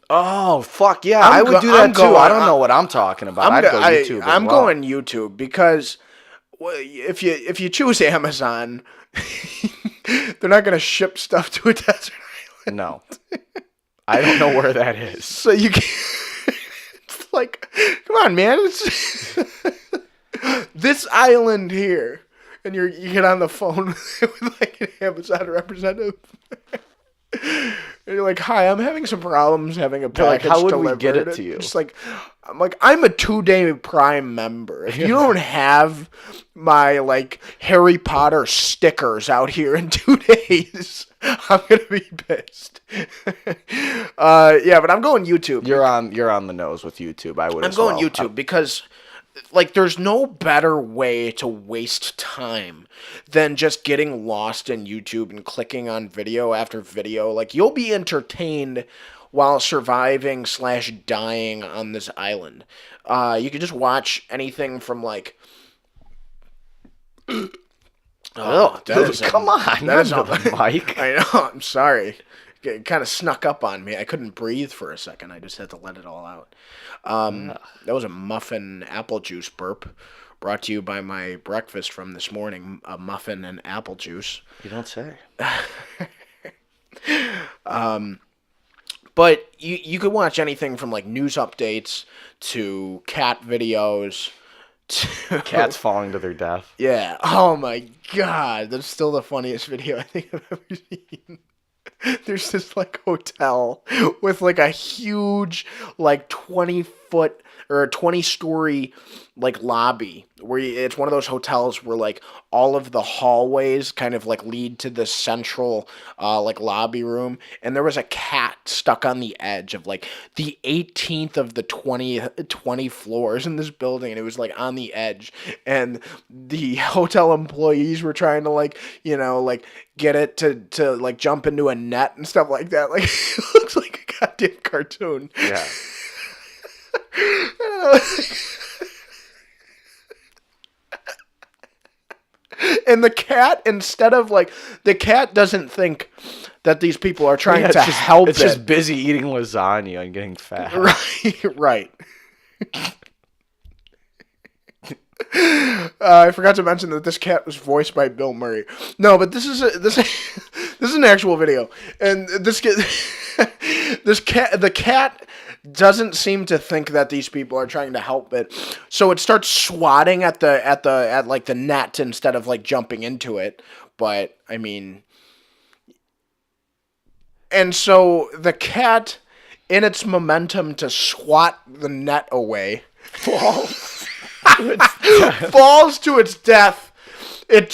Speaker 2: Oh, fuck yeah.
Speaker 1: I'm
Speaker 2: I would
Speaker 1: go-
Speaker 2: do that
Speaker 1: I'm
Speaker 2: too.
Speaker 1: going-
Speaker 2: I don't know what I'm talking about. I'd go YouTube as
Speaker 1: I'm
Speaker 2: well.
Speaker 1: going YouTube because if you choose Amazon, they're not going to ship stuff to a desert island.
Speaker 2: No. I don't know where that is.
Speaker 1: So you can it's like, come on, man. It's this island here. And you get on the phone with like an Amazon representative. And you're like, "Hi, I'm having some problems having a
Speaker 2: They're like,
Speaker 1: package
Speaker 2: "How would
Speaker 1: delivered."
Speaker 2: we get it to you?
Speaker 1: Just like, I'm a 2-day Prime member. If you don't have my like Harry Potter stickers out here in 2 days, I'm gonna be pissed. Yeah, but I'm going YouTube.
Speaker 2: You're on the nose with YouTube. I would.
Speaker 1: I'm going YouTube because like there's no better way to waste time than just getting lost in YouTube and clicking on video after video. Like you'll be entertained while surviving / dying on this island. You can just watch anything from like
Speaker 2: Oh, dude, come on.
Speaker 1: That is
Speaker 2: Under the mic.
Speaker 1: I know, I'm sorry. It kind of snuck up on me. I couldn't breathe for a second. I just had to let it all out. That was a muffin apple juice burp brought to you by my breakfast from this morning, a muffin and apple juice.
Speaker 2: You don't say.
Speaker 1: But you could watch anything from like news updates to cat videos to
Speaker 2: Cats falling to their death.
Speaker 1: Yeah. Oh my god, that's still the funniest video I think I've ever seen. There's this like hotel with like a huge like 20-foot or a 20-story like lobby where it's one of those hotels where like all of the hallways kind of like lead to the central like lobby room, and there was a cat stuck on the edge of like the 18th of the 20 floors in this building, and it was like on the edge, and the hotel employees were trying to like like get it to like jump into a net and stuff like that. Like it looks like a goddamn cartoon.
Speaker 2: Yeah.
Speaker 1: And the cat, instead of like, the cat doesn't think that these people are trying to help
Speaker 2: It's just busy eating lasagna and getting fat.
Speaker 1: Right, right. I forgot to mention that this cat was voiced by Bill Murray. No, but this is an actual video, and the cat doesn't seem to think that these people are trying to help it, so it starts swatting at like the net instead of like jumping into it. But I mean, and so the cat, in its momentum to swat the net away, falls falls to its death. It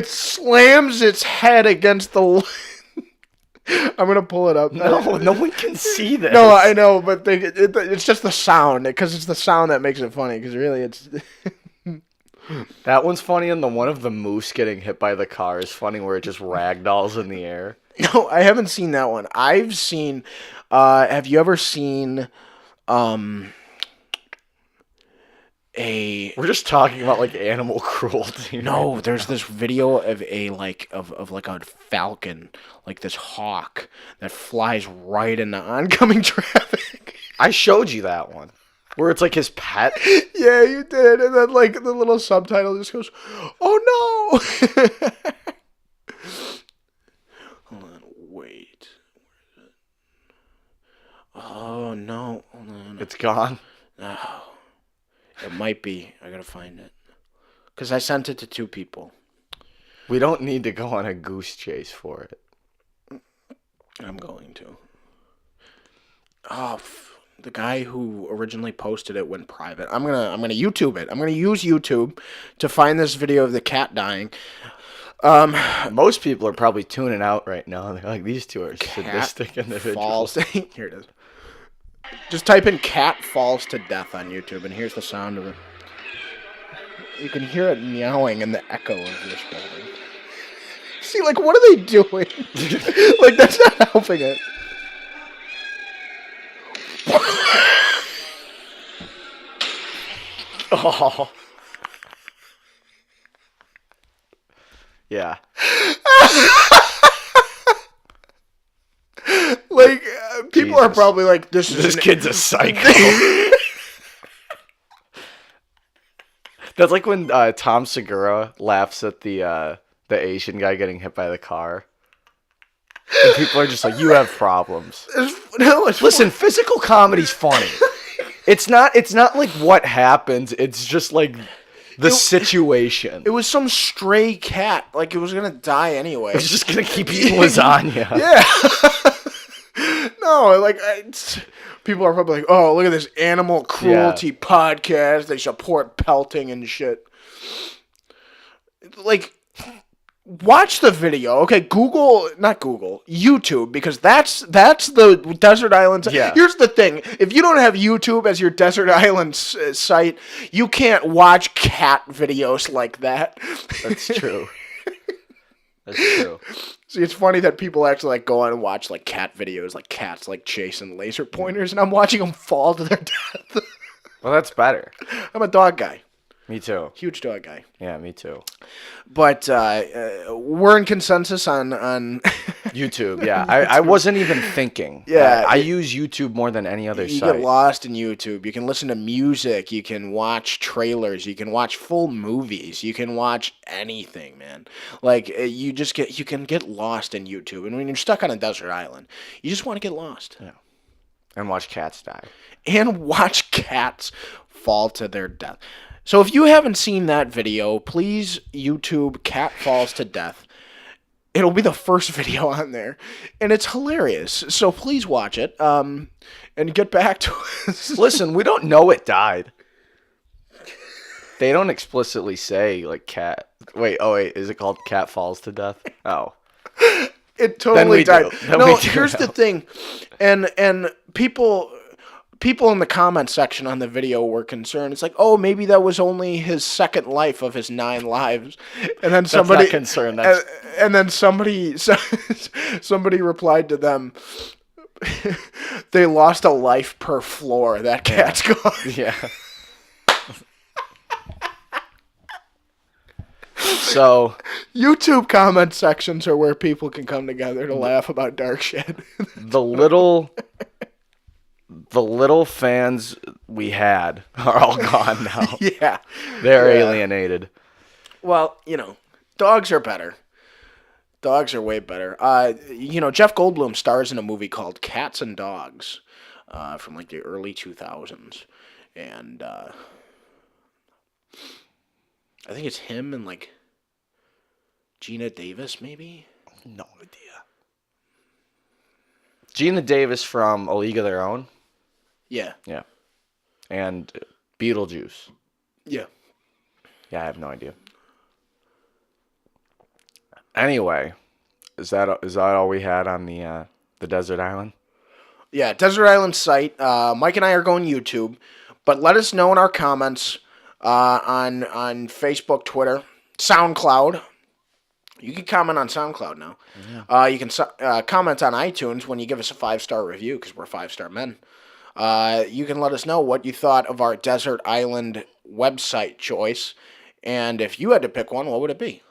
Speaker 1: slams its head against the. I'm gonna pull it up.
Speaker 2: No, no one can see this.
Speaker 1: No, I know, but it's just the sound, because it's the sound that makes it funny. Because really, it's.
Speaker 2: That one's funny, and the one of the moose getting hit by the car is funny, where it just ragdolls in the air.
Speaker 1: No, I haven't seen that one. I've seen. Have you ever seen?
Speaker 2: We're just talking about like animal cruelty.
Speaker 1: No,
Speaker 2: right
Speaker 1: there's
Speaker 2: now.
Speaker 1: this video of a like a falcon, like this hawk that flies right into oncoming traffic.
Speaker 2: I showed you that one, where it's like his pet.
Speaker 1: Yeah, you did, and then like the little subtitle just goes, "Oh no!" Hold on, wait. Where is it? Oh no! Hold on.
Speaker 2: It's gone.
Speaker 1: Oh, it might be. I gotta find it. Because I sent it to 2 people.
Speaker 2: We don't need to go on a goose chase for it.
Speaker 1: I'm going to. Oh, the guy who originally posted it went private. I'm gonna YouTube it. I'm gonna use YouTube to find this video of the cat dying.
Speaker 2: Most people are probably tuning out right now. They're like, these two are
Speaker 1: Cat
Speaker 2: sadistic individuals.
Speaker 1: falls. Here it is. Just type in "cat falls to death" on YouTube, and here's the sound of it. You can hear it meowing in the echo of this building. See, like, what are they doing? Like, that's not helping it.
Speaker 2: Oh. Yeah.
Speaker 1: Like, people are
Speaker 2: Jesus.
Speaker 1: probably like, this
Speaker 2: Kid's a psycho. That's like when Tom Segura laughs at the Asian guy getting hit by the car. And people are just like, you have problems. Listen, physical comedy's funny. It's not like what happens. It's just like the situation.
Speaker 1: It was some stray cat. Like, it was going to die anyway.
Speaker 2: It's just going to keep eating lasagna.
Speaker 1: Yeah. No, like, people are probably like, oh, look at this animal cruelty podcast. They support pelting and shit. Like, watch the video. Okay, not Google, YouTube, because that's the Desert Island.
Speaker 2: Yeah.
Speaker 1: Here's the thing. If you don't have YouTube as your Desert Island site, you can't watch cat videos like that.
Speaker 2: That's true. That's true.
Speaker 1: See, it's funny that people actually like go on and watch like cat videos, like cats like chasing laser pointers, and I'm watching them fall to their death.
Speaker 2: Well, that's better.
Speaker 1: I'm a dog guy.
Speaker 2: Me too.
Speaker 1: Huge dog guy.
Speaker 2: Yeah, me too.
Speaker 1: But we're in consensus on
Speaker 2: YouTube, yeah. I wasn't even thinking.
Speaker 1: Yeah,
Speaker 2: I use YouTube more than any other
Speaker 1: you
Speaker 2: site.
Speaker 1: get lost in YouTube. You can listen to music. You can watch trailers. You can watch full movies. You can watch anything, man. Like, you can get lost in YouTube. And when you're stuck on a desert island, you just want to get lost.
Speaker 2: Yeah. And watch cats die.
Speaker 1: And watch cats fall to their death. So if you haven't seen that video, please YouTube "Cat Falls to Death." It'll be the first video on there, and it's hilarious. So please watch it, and get back to us.
Speaker 2: Listen, we don't know it died. They don't explicitly say like cat. Wait, is it called "Cat Falls to Death"? Oh,
Speaker 1: It totally died. No,
Speaker 2: do
Speaker 1: here's the thing, and people in the comment section on the video were concerned. It's like, oh, maybe that was only his second life of his 9 lives, and then somebody
Speaker 2: not concerned. That's...
Speaker 1: and then somebody replied to them, they lost a life per floor. That cat's gone.
Speaker 2: Yeah. So
Speaker 1: YouTube comment sections are where people can come together to laugh about dark shit.
Speaker 2: the little the little fans we had are all gone now.
Speaker 1: Yeah.
Speaker 2: They're
Speaker 1: Yeah.
Speaker 2: alienated.
Speaker 1: Well, dogs are better. Dogs are way better. Jeff Goldblum stars in a movie called Cats and Dogs, from like the early 2000s, and I think it's him and like Gina Davis, maybe.
Speaker 2: No idea. Gina Davis from A League of Their Own.
Speaker 1: Yeah.
Speaker 2: Yeah. And Beetlejuice.
Speaker 1: Yeah.
Speaker 2: Yeah, I have no idea. Anyway, is that all we had on the desert island?
Speaker 1: Yeah, Desert Island site. Mike and I are going YouTube, but let us know in our comments on Facebook, Twitter, SoundCloud. You can comment on SoundCloud now. Yeah. You can comment on iTunes when you give us a 5-star review because we're 5-star men. You can let us know what you thought of our Desert Island website choice, and if you had to pick one, what would it be?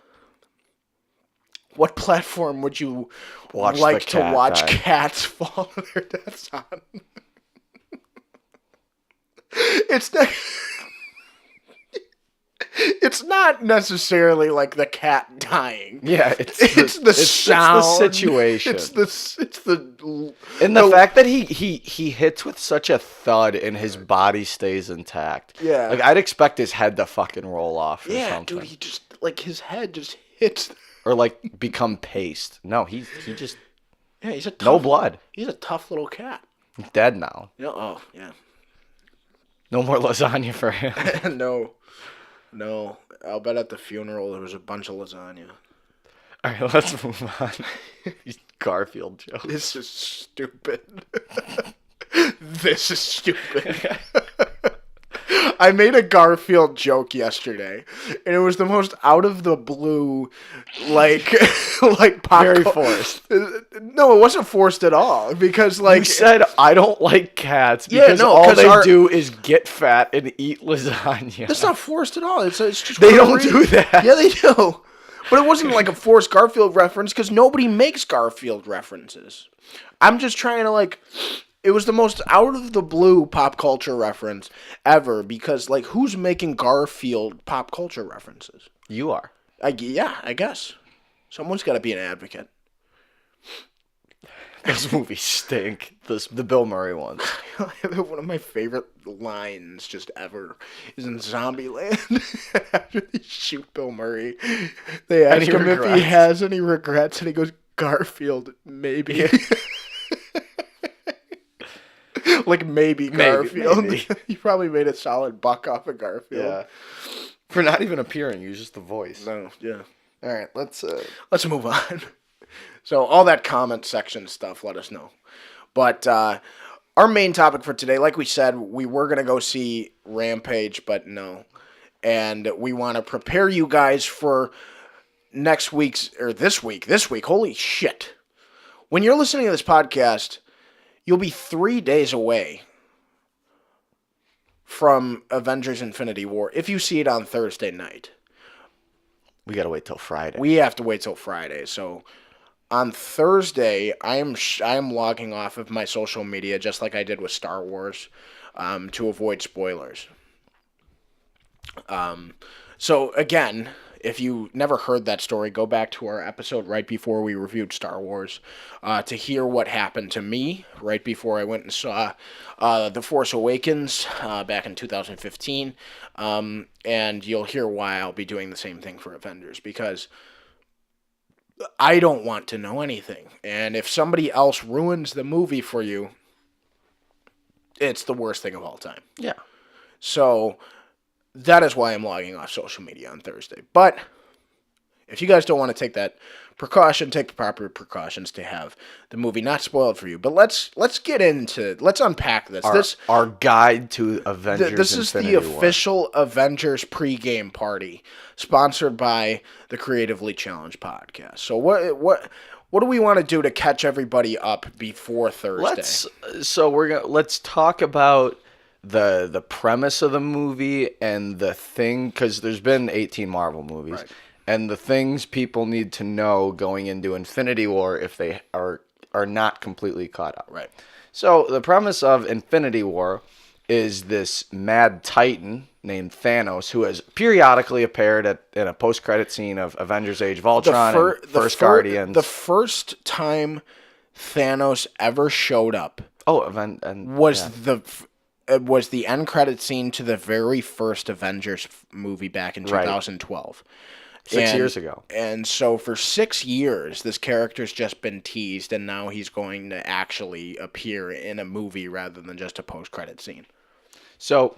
Speaker 1: What platform would you like to watch cats fall to their deaths on? It's not necessarily like the cat dying.
Speaker 2: Yeah, it's
Speaker 1: the sound.
Speaker 2: It's the situation.
Speaker 1: It's the
Speaker 2: and the fact that he hits with such a thud and his body stays intact.
Speaker 1: Yeah,
Speaker 2: like I'd expect his head to fucking roll off. Or something.
Speaker 1: Dude, he just like his head just hits.
Speaker 2: Or like become paste. No, he just.
Speaker 1: Yeah, he's
Speaker 2: no blood.
Speaker 1: He's a tough little cat.
Speaker 2: He's dead now.
Speaker 1: Oh yeah.
Speaker 2: No more lasagna for him.
Speaker 1: No. I'll bet at the funeral there was a bunch of lasagna.
Speaker 2: All right, let's move on. These Garfield jokes.
Speaker 1: This is stupid. This is stupid. I made a Garfield joke yesterday, and it was the most out of the blue, like pop.
Speaker 2: Very forced.
Speaker 1: No, it wasn't forced at all because
Speaker 2: you said I don't like cats because all they do is get fat and eat lasagna.
Speaker 1: That's not forced at all. It's just
Speaker 2: they don't do that.
Speaker 1: Yeah, they do. But it wasn't like a forced Garfield reference because nobody makes Garfield references. I'm just trying to It was the most out of the blue pop culture reference ever because, who's making Garfield pop culture references?
Speaker 2: You are.
Speaker 1: I guess. Someone's got to be an advocate.
Speaker 2: Those movies stink. The Bill Murray ones.
Speaker 1: One of my favorite lines just ever is in Zombieland. After they shoot Bill Murray, they ask him if he has any regrets, and he goes, Garfield, maybe. Yeah. Maybe Garfield. Maybe. You probably made a solid buck off of Garfield.
Speaker 2: Yeah. For not even appearing, use just the voice.
Speaker 1: No, yeah.
Speaker 2: All right, let's
Speaker 1: move on. So all that comment section stuff, let us know. But our main topic for today, like we said, we were going to go see Rampage, but no. And we want to prepare you guys for this week. Holy shit. When you're listening to this podcast, you'll be 3 days away from Avengers Infinity War if you see it on Thursday night.
Speaker 2: We got to wait till Friday.
Speaker 1: We have to wait till Friday. So on Thursday, I am logging off of my social media just like I did with Star Wars to avoid spoilers. So again, if you never heard that story, go back to our episode right before we reviewed Star Wars to hear what happened to me right before I went and saw The Force Awakens back in 2015. And you'll hear why I'll be doing the same thing for Avengers, because I don't want to know anything. And if somebody else ruins the movie for you, it's the worst thing of all time.
Speaker 2: Yeah.
Speaker 1: So that is why I'm logging off social media on Thursday. But if you guys don't want to take that precaution, take the proper precautions to have the movie not spoiled for you. But let's unpack this.
Speaker 2: Our guide to Avengers.
Speaker 1: This is the official Avengers pregame party, sponsored by the Creatively Challenged podcast. So what do we want to do to catch everybody up before Thursday?
Speaker 2: Let's talk about the premise of the movie and the thing, because there's been 18 Marvel movies, right, and the things people need to know going into Infinity War if they are not completely caught up.
Speaker 1: Right.
Speaker 2: So the premise of Infinity War is this mad titan named Thanos who has periodically appeared in a post-credit scene of Avengers: Age of Ultron and First
Speaker 1: The
Speaker 2: Guardians.
Speaker 1: first time Thanos ever showed up
Speaker 2: Oh, event and
Speaker 1: was
Speaker 2: yeah,
Speaker 1: the end credit scene to the very first Avengers movie back in
Speaker 2: right,
Speaker 1: 2012.
Speaker 2: 6 years ago.
Speaker 1: And so for 6 years, this character's just been teased, and now he's going to actually appear in a movie rather than just a post-credit scene.
Speaker 2: So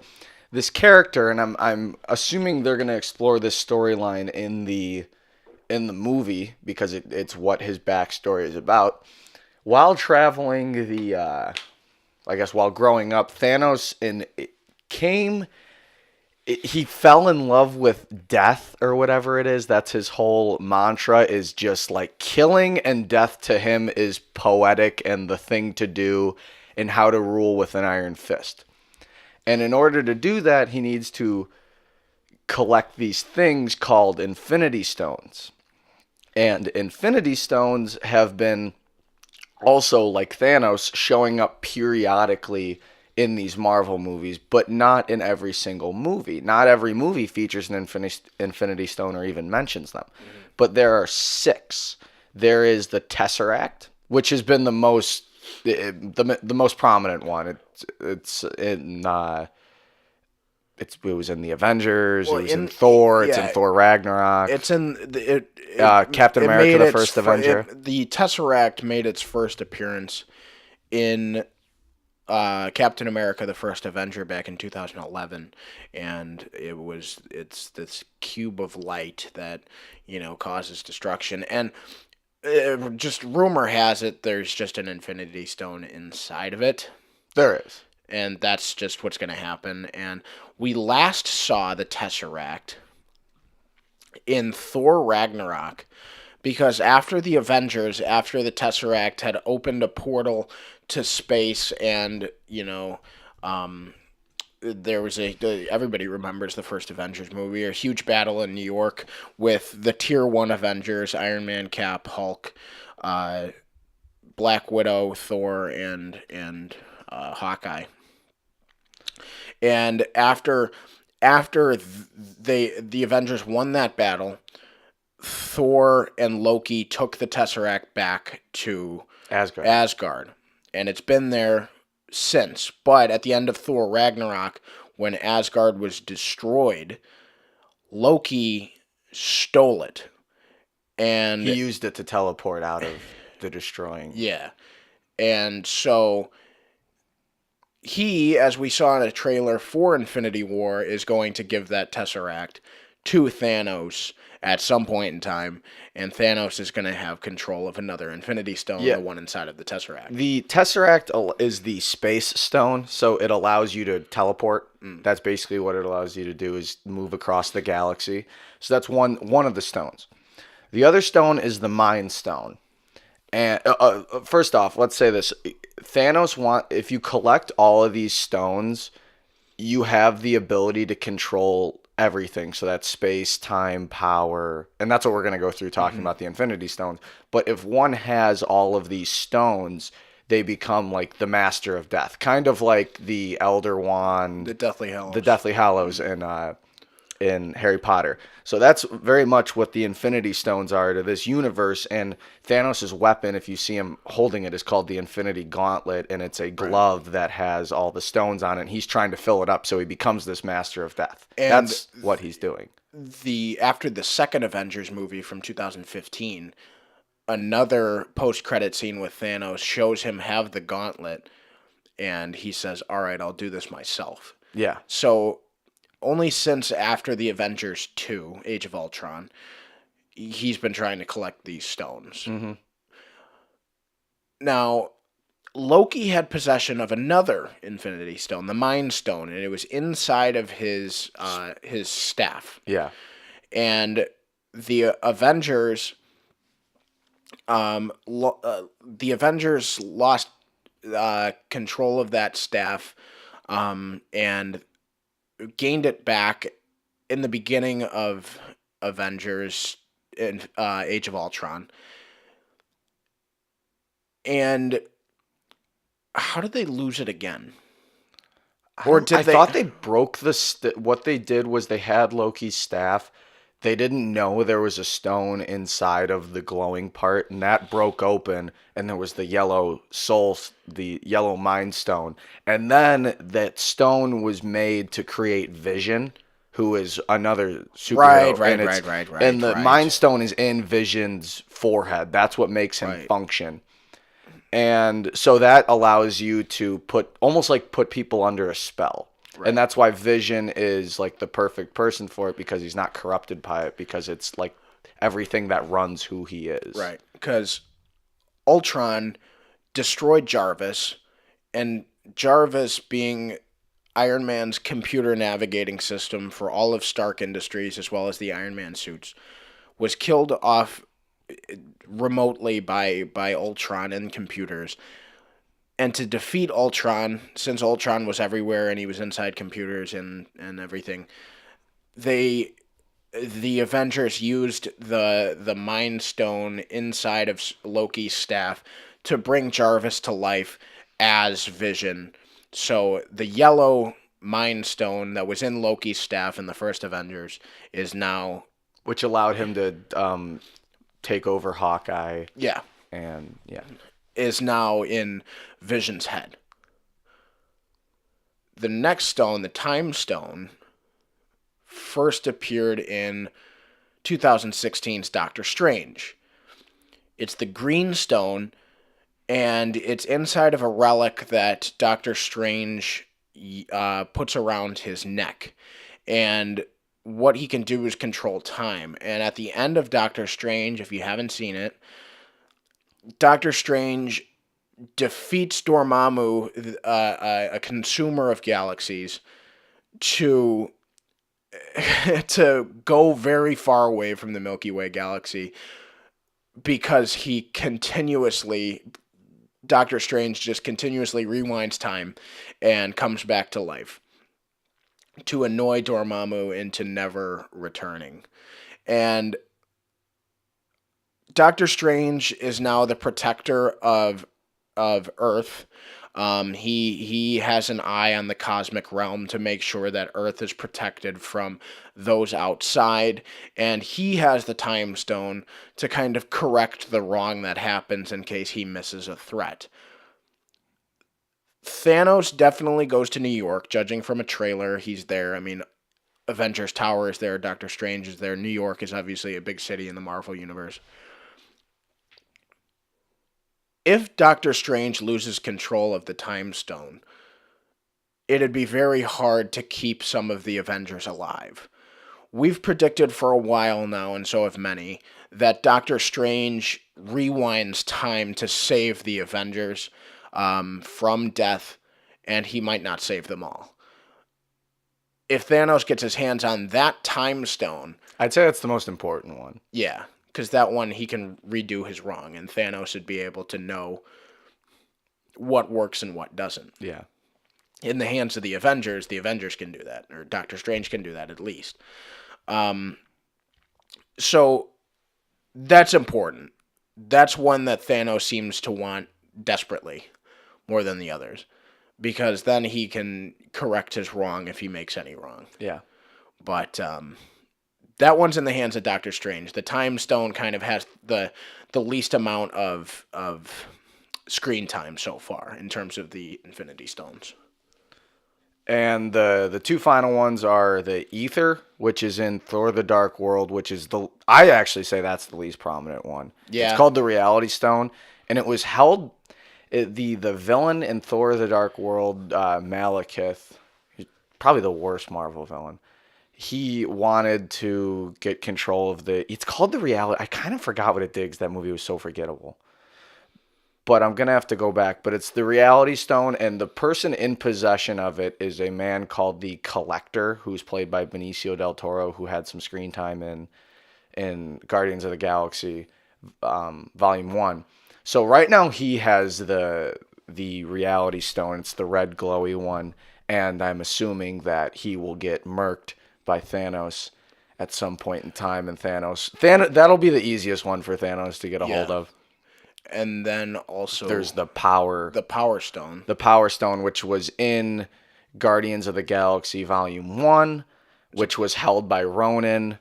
Speaker 2: this character, and I'm assuming they're going to explore this storyline in the movie because it's what his backstory is about. While traveling I guess while growing up, Thanos came. He fell in love with death or whatever it is. That's his whole mantra. Is just like killing, and death to him is poetic and the thing to do, and how to rule with an iron fist. And in order to do that, he needs to collect these things called Infinity Stones. And Infinity Stones have been also, like Thanos, showing up periodically in these Marvel movies, but not in every single movie. Not every movie features an Infinity Stone or even mentions them. But there are six. There is the Tesseract, which has been the most prominent one. It was in the Avengers.
Speaker 1: Well,
Speaker 2: It was in Thor. It's in
Speaker 1: yeah,
Speaker 2: Thor Ragnarok.
Speaker 1: it's in the,
Speaker 2: Captain
Speaker 1: it
Speaker 2: America,
Speaker 1: made
Speaker 2: the
Speaker 1: its
Speaker 2: first Avenger.
Speaker 1: the Tesseract made its first appearance in Captain America, the first Avenger, back in 2011, and it's this cube of light that causes destruction, and just rumor has it there's just an Infinity Stone inside of it,
Speaker 2: There is.
Speaker 1: and that's just what's going to happen. And we last saw the Tesseract in Thor Ragnarok, because after the Avengers, after the Tesseract had opened a portal to space, and there was everybody remembers the first Avengers movie, a huge battle in New York with the Tier 1 Avengers: Iron Man, Cap, Hulk, uh, Black Widow, Thor, and Hawkeye. And after the Avengers won that battle, Thor and Loki took the Tesseract back to
Speaker 2: Asgard.
Speaker 1: Asgard, and it's been there since. But at the end of Thor Ragnarok, when Asgard was destroyed, Loki stole it,
Speaker 2: He
Speaker 1: and
Speaker 2: used it to teleport out of the destroying.
Speaker 1: yeah, and so he, as we saw in a trailer for Infinity War, is going to give that Tesseract to Thanos at some point in time, and Thanos is going to have control of another Infinity Stone,
Speaker 2: Yeah.
Speaker 1: the one inside of the Tesseract.
Speaker 2: The Tesseract is the space stone, so it allows you to teleport. That's basically what it allows you to do, is move across the galaxy. So that's one of the stones. The other stone is the Mind Stone. And first off, let's say this: if you collect all of these stones, you have the ability to control everything. So that's space, time, power, and that's what we're going to go through talking about the Infinity Stones. But if one has all of these stones, they become like the Master of Death, kind of like the Elder Wand,
Speaker 1: The Deathly Hallows.
Speaker 2: the Deathly Hallows in Harry Potter. So that's very much what the Infinity Stones are to this universe. And Thanos' weapon, if you see him holding it, is called the Infinity Gauntlet, and it's a glove that has all the stones on it. And he's trying to fill it up so he becomes this Master of Death.
Speaker 1: And
Speaker 2: that's what he's doing.
Speaker 1: After the second Avengers movie from 2015, another post-credit scene with Thanos shows him have the gauntlet, and he says, "All right, I'll do this myself."
Speaker 2: Yeah.
Speaker 1: So only since after the Avengers 2, Age of Ultron, he's been trying to collect these stones.
Speaker 2: Mm-hmm.
Speaker 1: Now, Loki had possession of another Infinity Stone, the Mind Stone, and it was inside of his staff.
Speaker 2: Yeah.
Speaker 1: And the Avengers, the Avengers lost control of that staff, and gained it back in the beginning of Avengers in Age of Ultron. And How did they lose it again?
Speaker 2: I
Speaker 1: Or
Speaker 2: don't. I
Speaker 1: did they?
Speaker 2: thought they broke what they did was they had Loki's staff. They didn't know there was a stone inside of the glowing part, and that broke open, and there was the yellow soul, the yellow mind stone. And then that stone was made to create Vision, who is another
Speaker 1: Right,
Speaker 2: superhero,
Speaker 1: right, right, right,
Speaker 2: and
Speaker 1: right,
Speaker 2: the mind
Speaker 1: right,
Speaker 2: stone is in Vision's forehead. That's what makes him
Speaker 1: right.
Speaker 2: function. And so that allows you to put almost like put people under a spell. And
Speaker 1: Right.
Speaker 2: that's why Vision is like the perfect person for it, because he's not corrupted by it, because it's like everything that runs who he is.
Speaker 1: Right. Because Ultron destroyed Jarvis, and Jarvis, being Iron Man's computer navigating system for all of Stark Industries as well as the Iron Man suits, was killed off remotely by Ultron and computers. And to defeat Ultron, since Ultron was everywhere and he was inside computers and everything, they the Avengers used the Mind Stone inside of Loki's staff to bring Jarvis to life as Vision. So the yellow Mind Stone that was in Loki's staff in the first Avengers is now,
Speaker 2: Which allowed him to take over Hawkeye,
Speaker 1: yeah,
Speaker 2: and yeah.
Speaker 1: is now in Vision's head. The next stone, the Time Stone, first appeared in 2016's Doctor Strange. It's the green stone, and it's inside of a relic that Doctor Strange puts around his neck. And what he can do is control time. And at the end of Doctor Strange, if you haven't seen it, Doctor Strange defeats Dormammu, a consumer of galaxies, to to go very far away from the Milky Way galaxy because he continuously Doctor Strange just continuously rewinds time and comes back to life to annoy Dormammu into never returning. And Doctor Strange is now the protector of Earth. He has an eye on the cosmic realm to make sure that Earth is protected from those outside, and he has the Time Stone to kind of correct the wrong that happens in case he misses a threat. Thanos definitely goes to New York, judging from a trailer. He's there. I mean, Avengers Tower is there. Doctor Strange is there. New York is obviously a big city in the Marvel universe. If Doctor Strange loses control of the Time Stone, it'd be very hard to keep some of the Avengers alive. We've predicted for a while now, and so have many, that Doctor Strange rewinds time to save the Avengers from death, and he might not save them all. If Thanos gets his hands on that Time Stone,
Speaker 2: I'd say that's the most important one.
Speaker 1: yeah, because that one he can redo his wrong, and Thanos would be able to know what works and what doesn't.
Speaker 2: Yeah.
Speaker 1: In the hands of the Avengers can do that, or Doctor Strange can do that at least. So that's important. That's one that Thanos seems to want desperately more than the others, because then he can correct his wrong if he makes any wrong.
Speaker 2: Yeah.
Speaker 1: But that one's in the hands of Doctor Strange. The Time Stone kind of has the least amount of screen time so far in terms of the Infinity Stones.
Speaker 2: And the two final ones are the Ether, which is in Thor: The Dark World, which is I actually say that's the least prominent one.
Speaker 1: Yeah.
Speaker 2: It's called the Reality Stone, and it was held the villain in Thor: The Dark World, Malekith, probably the worst Marvel villain. He wanted to get control of it's called the Reality. I kind of forgot what it did because that movie was so forgettable. But I'm gonna have to go back. But it's the Reality Stone, and the person in possession of it is a man called the Collector, who's played by Benicio del Toro, who had some screen time in Guardians of the Galaxy, Volume 1. So right now he has the Reality Stone. It's the red glowy one, and I'm assuming that he will get murked by Thanos at some point in time. And Thanos that'll be the easiest one for Thanos to get a hold of.
Speaker 1: And then also
Speaker 2: There's
Speaker 1: the Power Stone.
Speaker 2: the Power Stone, which was in Guardians of the Galaxy Volume 1, which was held by Ronan.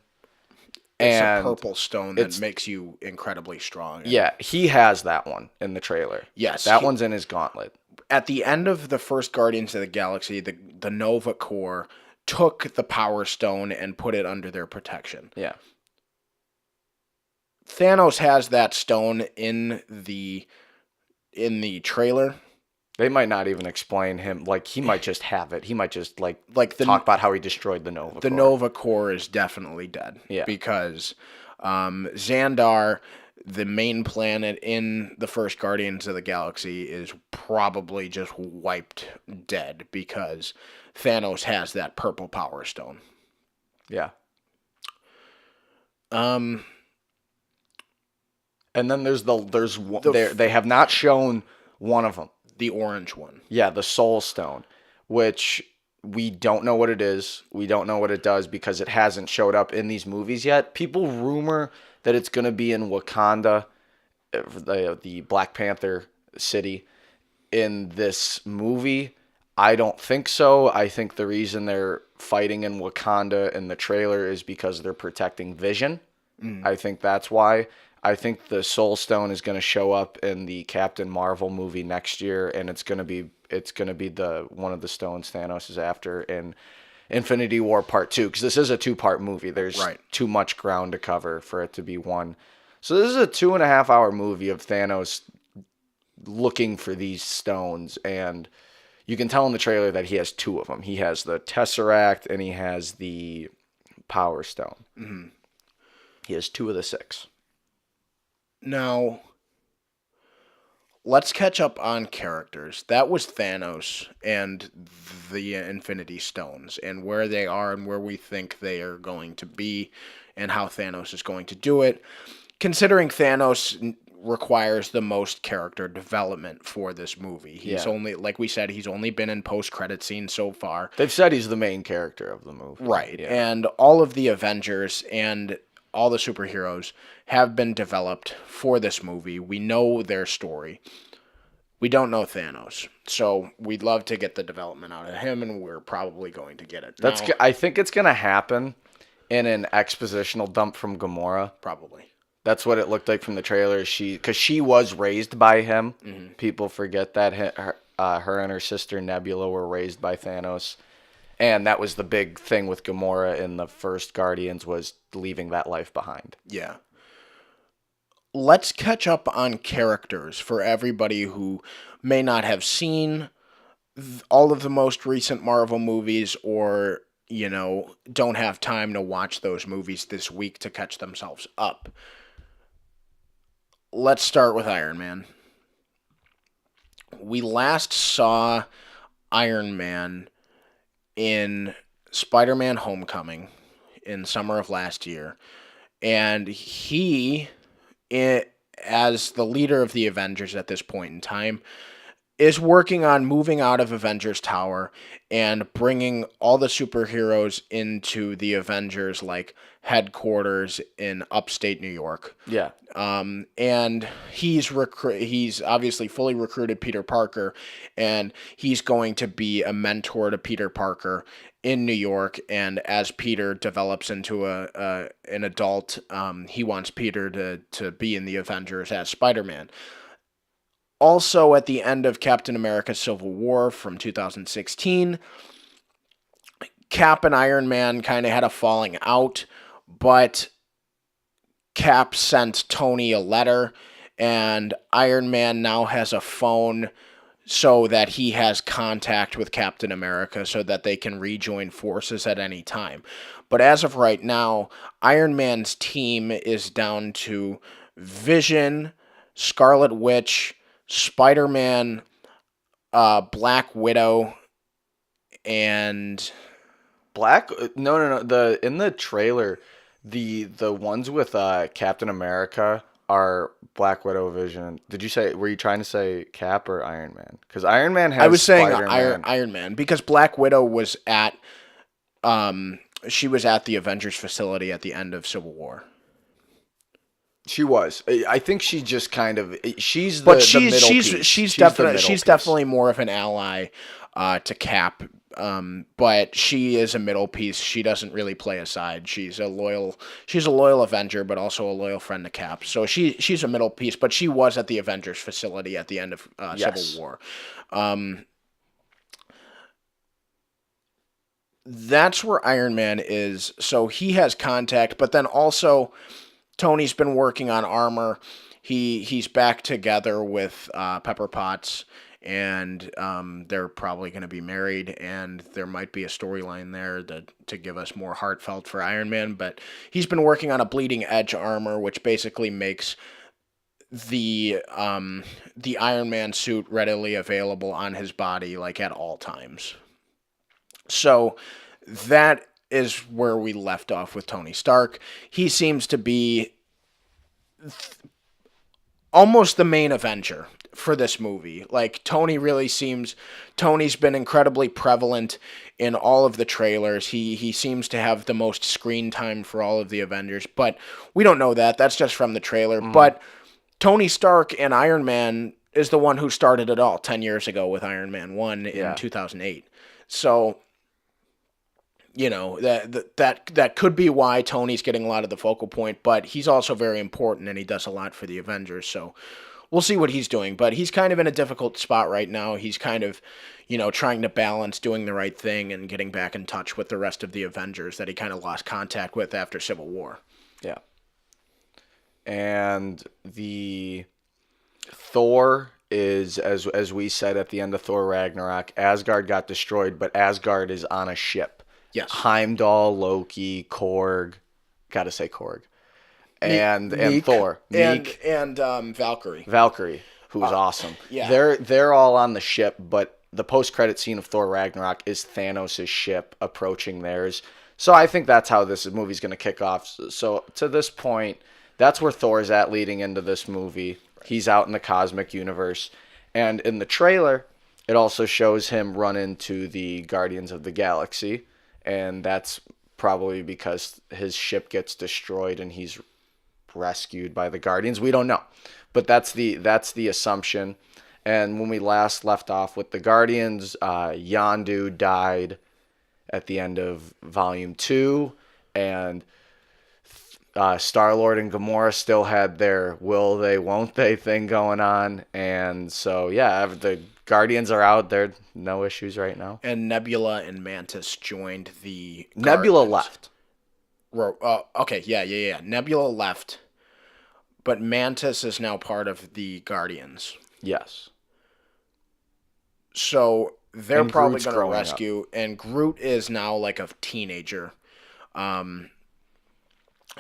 Speaker 1: It's a
Speaker 2: And
Speaker 1: purple stone that makes you incredibly strong.
Speaker 2: Yeah, he has that one in the trailer.
Speaker 1: Yes.
Speaker 2: That one's in his gauntlet.
Speaker 1: At the end of the first Guardians of the Galaxy, the Nova Corps took the Power Stone and put it under their protection.
Speaker 2: Yeah.
Speaker 1: Thanos has that stone in the trailer.
Speaker 2: They might not even explain him. Like, he might just have it. He might just, talk about how he destroyed the Nova Corps.
Speaker 1: The Nova Corps is definitely dead.
Speaker 2: Yeah.
Speaker 1: Because Xandar, the main planet in the first Guardians of the Galaxy, is probably just wiped dead because Thanos has that purple Power Stone.
Speaker 2: Yeah. And then they have not shown one of them.
Speaker 1: The orange one.
Speaker 2: Yeah, the Soul Stone, which we don't know what it is. We don't know what it does because it hasn't showed up in these movies yet. People rumor that it's going to be in Wakanda, the Black Panther city, in this movie. I don't think so. I think the reason they're fighting in Wakanda in the trailer is because they're protecting Vision. I think that's why. I think the Soul Stone is going to show up in the Captain Marvel movie next year, and it's going to be the one of the stones Thanos is after in Infinity War Part 2, because this is a 2-part movie. There's too much ground to cover for it to be one. So this is a 2.5-hour movie of Thanos looking for these stones, and you can tell in the trailer that he has 2 of them. He has the Tesseract and he has the Power Stone. Mm-hmm. He has 2 of the 6.
Speaker 1: Now, let's catch up on characters. That was Thanos and the Infinity Stones, and where they are and where we think they are going to be, and how Thanos is going to do it. Considering Thanos requires the most character development for this movie. He's only, like we said, he's only been in post-credit scenes so far.
Speaker 2: They've said he's the main character of the movie.
Speaker 1: Right, and all of the Avengers and all the superheroes have been developed for this movie. We know their story. We don't know Thanos. So we'd love to get the development out of him, and we're probably going to get it.
Speaker 2: I think it's going to happen in an expositional dump from Gamora.
Speaker 1: Probably.
Speaker 2: That's what it looked like from the trailer. Because she was raised by him. Mm-hmm. People forget that her and her sister Nebula were raised by Thanos. And that was the big thing with Gamora in the first Guardians, was leaving that life behind.
Speaker 1: Yeah. Let's catch up on characters for everybody who may not have seen all of the most recent Marvel movies, or, don't have time to watch those movies this week to catch themselves up. Let's start with Iron Man. We last saw Iron Man in Spider-Man Homecoming in summer of last year, and he, as the leader of the Avengers at this point in time, is working on moving out of Avengers Tower and bringing all the superheroes into the Avengers headquarters in upstate New York.
Speaker 2: Yeah.
Speaker 1: And he's obviously fully recruited Peter Parker, and he's going to be a mentor to Peter Parker in New York. And as Peter develops into an adult, he wants Peter to be in the Avengers as Spider-Man. Also, at the end of Captain America Civil War from 2016, Cap and Iron Man kind of had a falling out, but Cap sent Tony a letter, and Iron Man now has a phone so that he has contact with Captain America so that they can rejoin forces at any time. But as of right now, Iron Man's team is down to Vision, Scarlet Witch, Spider-Man, Black Widow, and
Speaker 2: No. In the trailer, the ones with Captain America are Black Widow, Vision. Were you trying to say Cap or Iron Man? Because Iron Man has.
Speaker 1: I was saying
Speaker 2: Spider-Man.
Speaker 1: Iron Man, because Black Widow was at she was at the Avengers facility at the end of Civil War.
Speaker 2: She was. I think she just kind of she's
Speaker 1: But
Speaker 2: the middle piece. She's the middle
Speaker 1: she's
Speaker 2: piece.
Speaker 1: definitely more of an ally to Cap. But she is a middle piece. She doesn't really play a side. She's a loyal Avenger, but also a loyal friend to Cap. So she's a middle piece. But she was at the Avengers facility at the end of Civil
Speaker 2: Yes.
Speaker 1: War. That's where Iron Man is. So he has contact, but then also Tony's been working on armor. He's back together with Pepper Potts, and they're probably going to be married. And there might be a storyline there to give us more heartfelt for Iron Man. But he's been working on a bleeding edge armor, which basically makes the Iron Man suit readily available on his body, like at all times. So that is where we left off with Tony Stark. He seems to be almost the main Avenger for this movie. Like Tony's been incredibly prevalent in all of the trailers. He seems to have the most screen time for all of the Avengers, but we don't know that. That's just from the trailer. But Tony Stark and Iron Man is the one who started it all 10 years ago with Iron Man 1 in 2008. So that could be why Tony's getting a lot of the focal point, but he's also very important and he does a lot for the Avengers. So we'll see what he's doing, but he's kind of in a difficult spot right now. He's kind of, trying to balance doing the right thing and getting back in touch with the rest of the Avengers that he kind of lost contact with after Civil War.
Speaker 2: Yeah. And the Thor is as we said at the end of Thor Ragnarok, Asgard got destroyed, but Asgard is on a ship.
Speaker 1: Yes.
Speaker 2: Heimdall, Loki, Korg, gotta say Korg, and
Speaker 1: Meek,
Speaker 2: Thor, Meek,
Speaker 1: and Valkyrie.
Speaker 2: Valkyrie, who's awesome.
Speaker 1: Yeah.
Speaker 2: They're all on the ship, but the post-credit scene of Thor Ragnarok is Thanos' ship approaching theirs. So I think that's how this movie's gonna kick off. So to this point, that's where Thor's at leading into this movie. He's out in the cosmic universe, and in the trailer, it also shows him run into the Guardians of the Galaxy. And that's probably because his ship gets destroyed and he's rescued by the Guardians. We don't know, but that's the assumption. And when we last left off with the Guardians, Yondu died at the end of Volume 2, and Star-Lord and Gamora still had their will they, won't they thing going on. And so, yeah, the Guardians are out there. No issues right now.
Speaker 1: And Nebula and Mantis joined the
Speaker 2: Nebula
Speaker 1: Guardians.
Speaker 2: left.
Speaker 1: Okay, yeah. Nebula left, but Mantis is now part of the Guardians.
Speaker 2: Yes.
Speaker 1: So they're probably
Speaker 2: Groot's
Speaker 1: going to
Speaker 2: growing
Speaker 1: rescue, and Groot is now like a teenager. And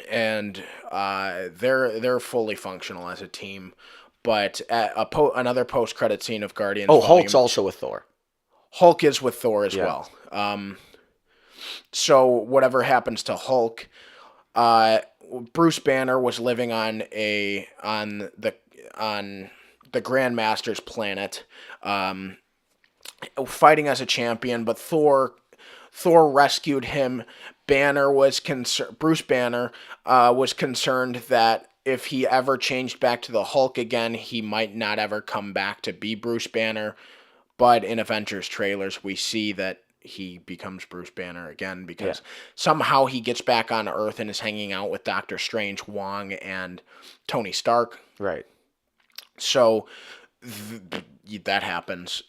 Speaker 1: they're fully functional as a team. But at another post-credit scene of Guardians.
Speaker 2: Oh, Hulk's also with Thor.
Speaker 1: Hulk is with Thor as well. So whatever happens to Hulk, Bruce Banner was living on the Grandmaster's planet, fighting as a champion. But Thor rescued him. Bruce Banner was concerned that if he ever changed back to the Hulk again, he might not ever come back to be Bruce Banner. But in Avengers trailers, we see that he becomes Bruce Banner again because somehow he gets back on Earth and is hanging out with Doctor Strange, Wong, and Tony Stark.
Speaker 2: Right.
Speaker 1: So that happens.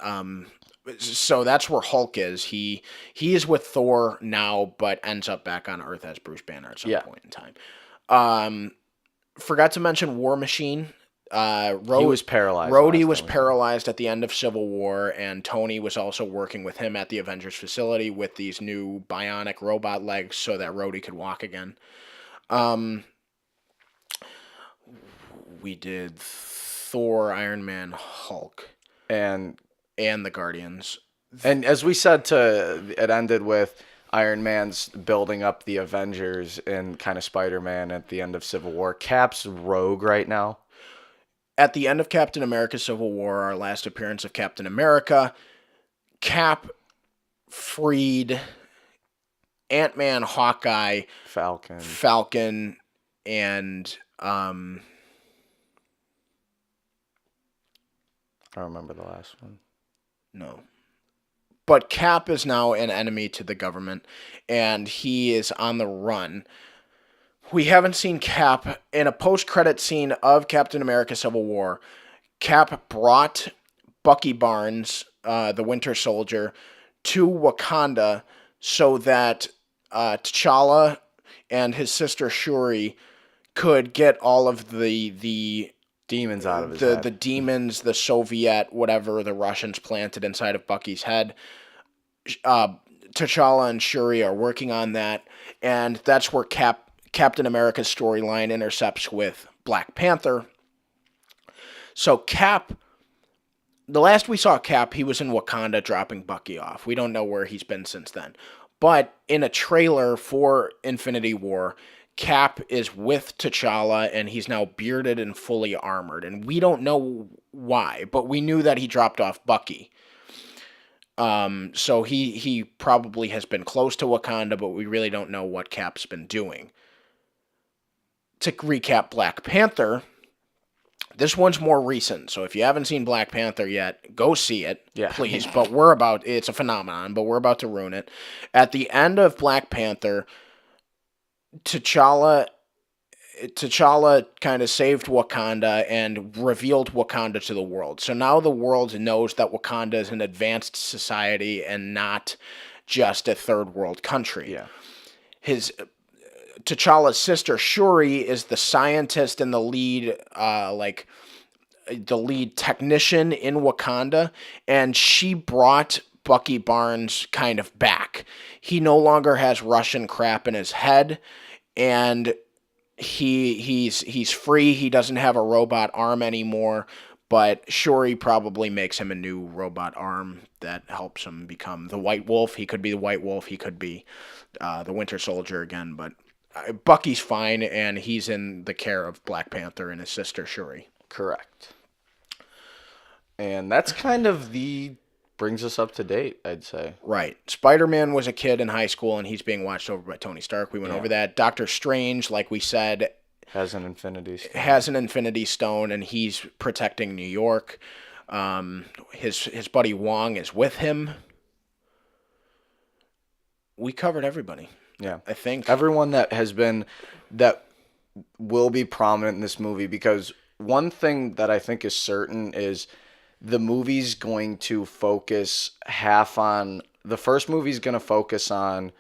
Speaker 1: So that's where Hulk is. He is with Thor now, but ends up back on Earth as Bruce Banner at some point in time. Forgot to mention War Machine.
Speaker 2: He was paralyzed.
Speaker 1: Rhodey was paralyzed at the end of Civil War, and Tony was also working with him at the Avengers facility with these new bionic robot legs so that Rhodey could walk again. We did Thor, Iron Man, Hulk,
Speaker 2: and
Speaker 1: the Guardians.
Speaker 2: And as we said, it ended with Iron Man's building up the Avengers and kind of Spider-Man at the end of Civil War. Cap's rogue right now.
Speaker 1: At the end of Captain America Civil War, our last appearance of Captain America, Cap freed Ant-Man, Hawkeye,
Speaker 2: Falcon,
Speaker 1: and Um,
Speaker 2: I don't remember the last one.
Speaker 1: no. But Cap is now an enemy to the government, and he is on the run. We haven't seen Cap in a post-credit scene of Captain America: Civil War. Cap brought Bucky Barnes, the Winter Soldier, to Wakanda so that T'Challa and his sister Shuri could get all of the
Speaker 2: Demons out of his head.
Speaker 1: the demons, the Soviet, whatever the Russians planted inside of Bucky's head. T'Challa and Shuri are working on that, and that's where Captain America's storyline intercepts with Black Panther. So Cap, the last we saw Cap, he was in Wakanda dropping Bucky off. We don't know where he's been since then. But in a trailer for Infinity War, Cap is with T'Challa, and he's now bearded and fully armored. And we don't know why, but we knew that he dropped off Bucky. So he probably has been close to Wakanda, but we really don't know what Cap's been doing. To recap Black Panther, this one's more recent. So if you haven't seen Black Panther yet, go see it, please. But it's a phenomenon, but we're about to ruin it. At the end of Black Panther, T'Challa kind of saved Wakanda and revealed Wakanda to the world. So now the world knows that Wakanda is an advanced society and not just a third world country.
Speaker 2: Yeah.
Speaker 1: T'Challa's sister Shuri is the scientist and the lead the lead technician in Wakanda, and she brought Bucky Barnes kind of back. He no longer has Russian crap in his head, and he's free. He doesn't have a robot arm anymore, but Shuri probably makes him a new robot arm that helps him become the White Wolf. He could be the White Wolf. He could be the Winter Soldier again, but Bucky's fine, and he's in the care of Black Panther and his sister Shuri.
Speaker 2: Correct. And that's kind of brings us up to date, I'd say.
Speaker 1: Right. Spider-Man was a kid in high school, and he's being watched over by Tony Stark. We went over that. Doctor Strange, like we said,
Speaker 2: has an Infinity Stone.
Speaker 1: And he's protecting New York. His buddy Wong is with him. We covered everybody.
Speaker 2: Yeah.
Speaker 1: I think.
Speaker 2: Everyone that will be prominent in this movie, because one thing that I think is certain is the movie's going to focus the first movie's going to focus on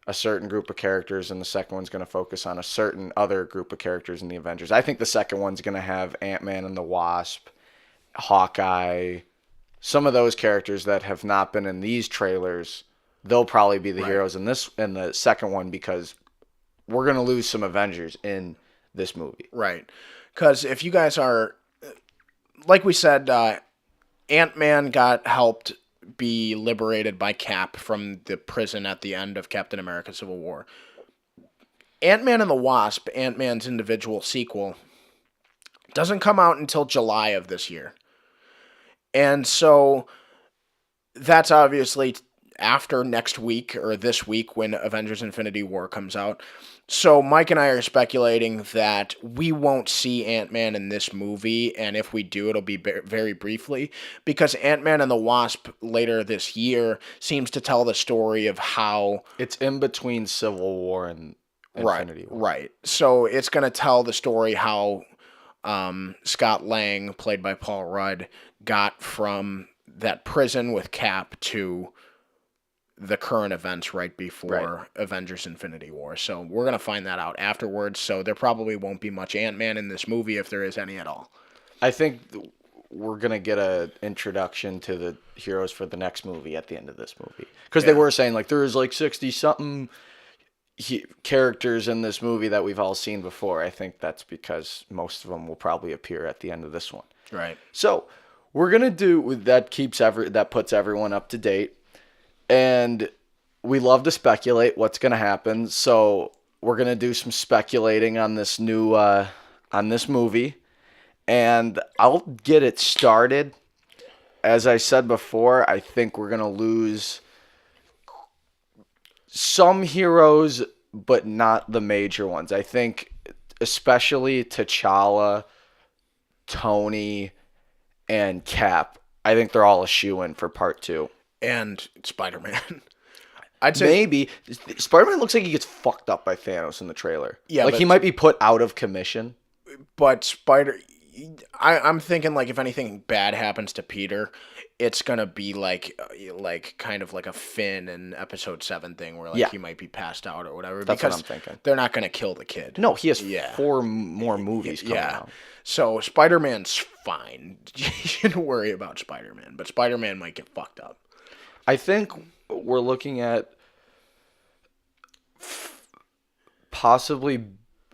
Speaker 2: a certain group of characters, and the second one's going to focus on a certain other group of characters in the Avengers. I think the second one's going to have Ant-Man and the Wasp, Hawkeye, some of those characters that have not been in these trailers. They'll probably be the heroes in the second one, because we're going to lose some Avengers in this movie.
Speaker 1: Right. Because if you guys are, like we said, Ant-Man got helped be liberated by Cap from the prison at the end of Captain America: Civil War. Ant-Man and the Wasp, Ant-Man's individual sequel, doesn't come out until July of this year. And so that's obviously after next week or this week when Avengers Infinity War comes out. So Mike and I are speculating that we won't see Ant-Man in this movie, and if we do, it'll be very briefly, because Ant-Man and the Wasp later this year seems to tell the story of how...
Speaker 2: It's in between Civil War and Infinity War.
Speaker 1: Right. So it's going to tell the story how Scott Lang, played by Paul Rudd, got from that prison with Cap to the current events right before Avengers Infinity War. So we're going to find that out afterwards. So there probably won't be much Ant-Man in this movie, if there is any at all.
Speaker 2: I think we're going to get an introduction to the heroes for the next movie at the end of this movie. Because they were saying, like, there's like 60-something characters in this movie that we've all seen before. I think that's because most of them will probably appear at the end of this one.
Speaker 1: Right.
Speaker 2: So we're going to do that puts everyone up to date. And we love to speculate what's going to happen. So we're going to do some speculating on this new on this movie. And I'll get it started. As I said before, I think we're going to lose some heroes, but not the major ones. I think especially T'Challa, Tony, and Cap. I think they're all a shoo-in for part 2.
Speaker 1: And Spider-Man. I'd say
Speaker 2: Maybe Spider-Man looks like he gets fucked up by Thanos in the trailer.
Speaker 1: Yeah,
Speaker 2: like
Speaker 1: but
Speaker 2: he might be put out of commission.
Speaker 1: but I'm thinking like if anything bad happens to Peter, it's gonna be like kind of like a Finn in episode 7 thing where like
Speaker 2: Yeah.
Speaker 1: he might be passed out or whatever
Speaker 2: That's what
Speaker 1: because
Speaker 2: I'm thinking.
Speaker 1: they're not gonna kill the kid.
Speaker 2: No, he has
Speaker 1: Yeah.
Speaker 2: 4 more movies coming
Speaker 1: Yeah.
Speaker 2: out.
Speaker 1: So Spider-Man's fine. You shouldn't worry about Spider-Man, but Spider-Man might get fucked up.
Speaker 2: I think we're looking at possibly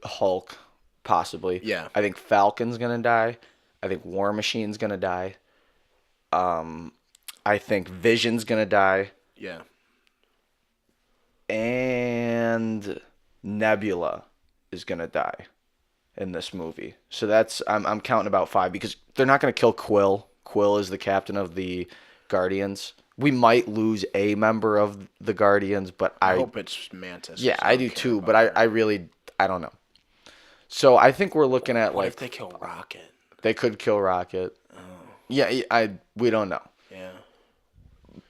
Speaker 2: Hulk. Possibly.
Speaker 1: Yeah.
Speaker 2: I think Falcon's gonna die. I think War Machine's gonna die. I think Vision's gonna die.
Speaker 1: Yeah.
Speaker 2: And Nebula is gonna die in this movie. So that's I'm counting about 5 because they're not gonna kill Quill. Quill is the captain of the Guardians. We might lose a member of the Guardians, but
Speaker 1: I hope it's Mantis.
Speaker 2: yeah,
Speaker 1: 'cause
Speaker 2: I
Speaker 1: don't
Speaker 2: do
Speaker 1: care
Speaker 2: too.
Speaker 1: about
Speaker 2: But
Speaker 1: her.
Speaker 2: I really I don't know. So I think we're looking at
Speaker 1: What
Speaker 2: like
Speaker 1: if they kill Rocket?
Speaker 2: they could kill Rocket. Yeah, we don't know.
Speaker 1: Yeah.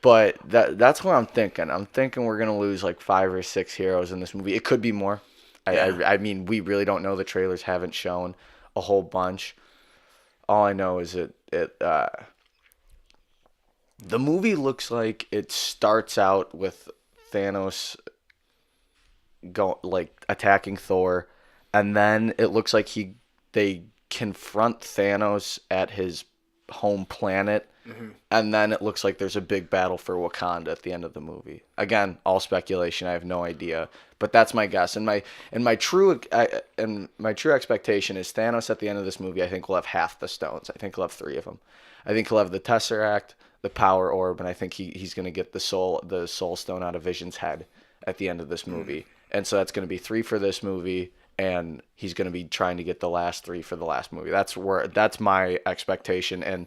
Speaker 2: But that's what I'm thinking. I'm thinking we're gonna lose like 5 or 6 heroes in this movie. It could be more. I mean, we really don't know. The trailers haven't shown a whole bunch. All I know is the movie looks like it starts out with Thanos attacking Thor, and then it looks like they confront Thanos at his home planet. And then it looks like there's a big battle for Wakanda at the end of the movie. Again, all speculation. I have no idea, but that's my guess. And my true expectation is Thanos at the end of this movie. I think will have half the stones. I think he'll have 3 of them. I think he'll have the Tesseract, the Power Orb, and I think he's going to get the Soul Stone out of Vision's head at the end of this movie. And so that's going to be 3 for this movie. And he's going to be trying to get the last 3 for the last movie. That's my expectation. And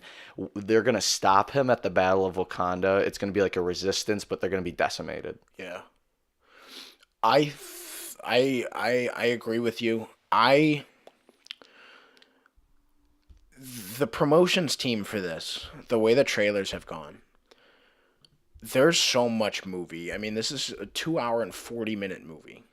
Speaker 2: they're going to stop him at the Battle of Wakanda. It's going to be like a resistance, but they're going to be decimated.
Speaker 1: Yeah. I agree with you. The promotions team for this, the way the trailers have gone, there's so much movie. I mean, this is a 2-hour and 40-minute movie.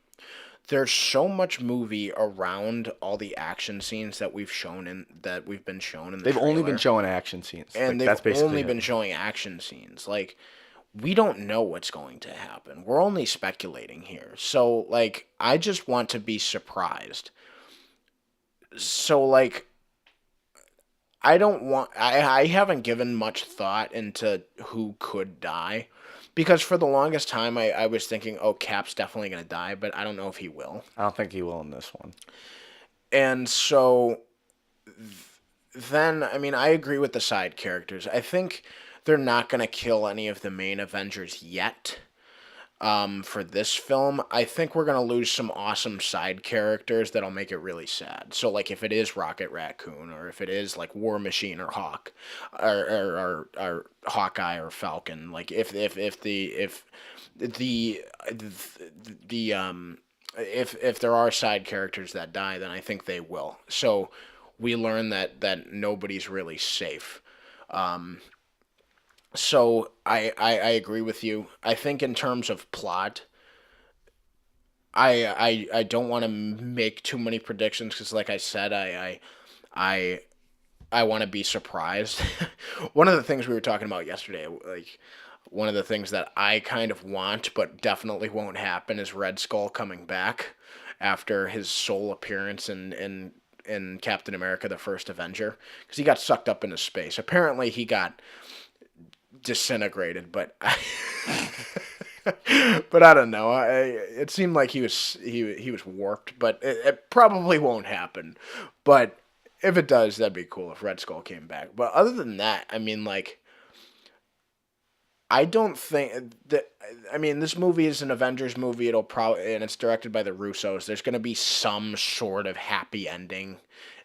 Speaker 1: There's so much movie around all the action scenes that we've been shown in the
Speaker 2: They've
Speaker 1: trailer.
Speaker 2: only been showing action scenes.
Speaker 1: And
Speaker 2: that's
Speaker 1: they've
Speaker 2: basically
Speaker 1: only
Speaker 2: it.
Speaker 1: been showing action scenes. Like, we don't know what's going to happen. We're only speculating here. So, like, I just want to be surprised. So, like, I haven't given much thought into who could die. Because for the longest time, I was thinking, oh, Cap's definitely going to die, but I don't know if he will.
Speaker 2: I don't think he will in this one.
Speaker 1: And so then, I mean, I agree with the side characters. I think they're not going to kill any of the main Avengers yet for this film. I think we're going to lose some awesome side characters that'll make it really sad. So, like, if it is Rocket Raccoon, or if it is, like, War Machine or Hawk, or Hawkeye or Falcon, like, if there are side characters that die, then I think they will. So we learn that nobody's really safe. So I agree with you. I think in terms of plot, I don't want to make too many predictions because, like I said, I want to be surprised. One of the things we were talking about yesterday, like, one of the things that I kind of want but definitely won't happen is Red Skull coming back after his sole appearance in Captain America: The First Avenger, because he got sucked up into space. Apparently he got disintegrated, but but I don't know. It seemed like he was warped, but it probably won't happen. But if it does, that'd be cool if Red Skull came back. But other than that, I mean, like, I don't think that. I mean, this movie is an Avengers movie. And it's directed by the Russos. There's gonna be some sort of happy ending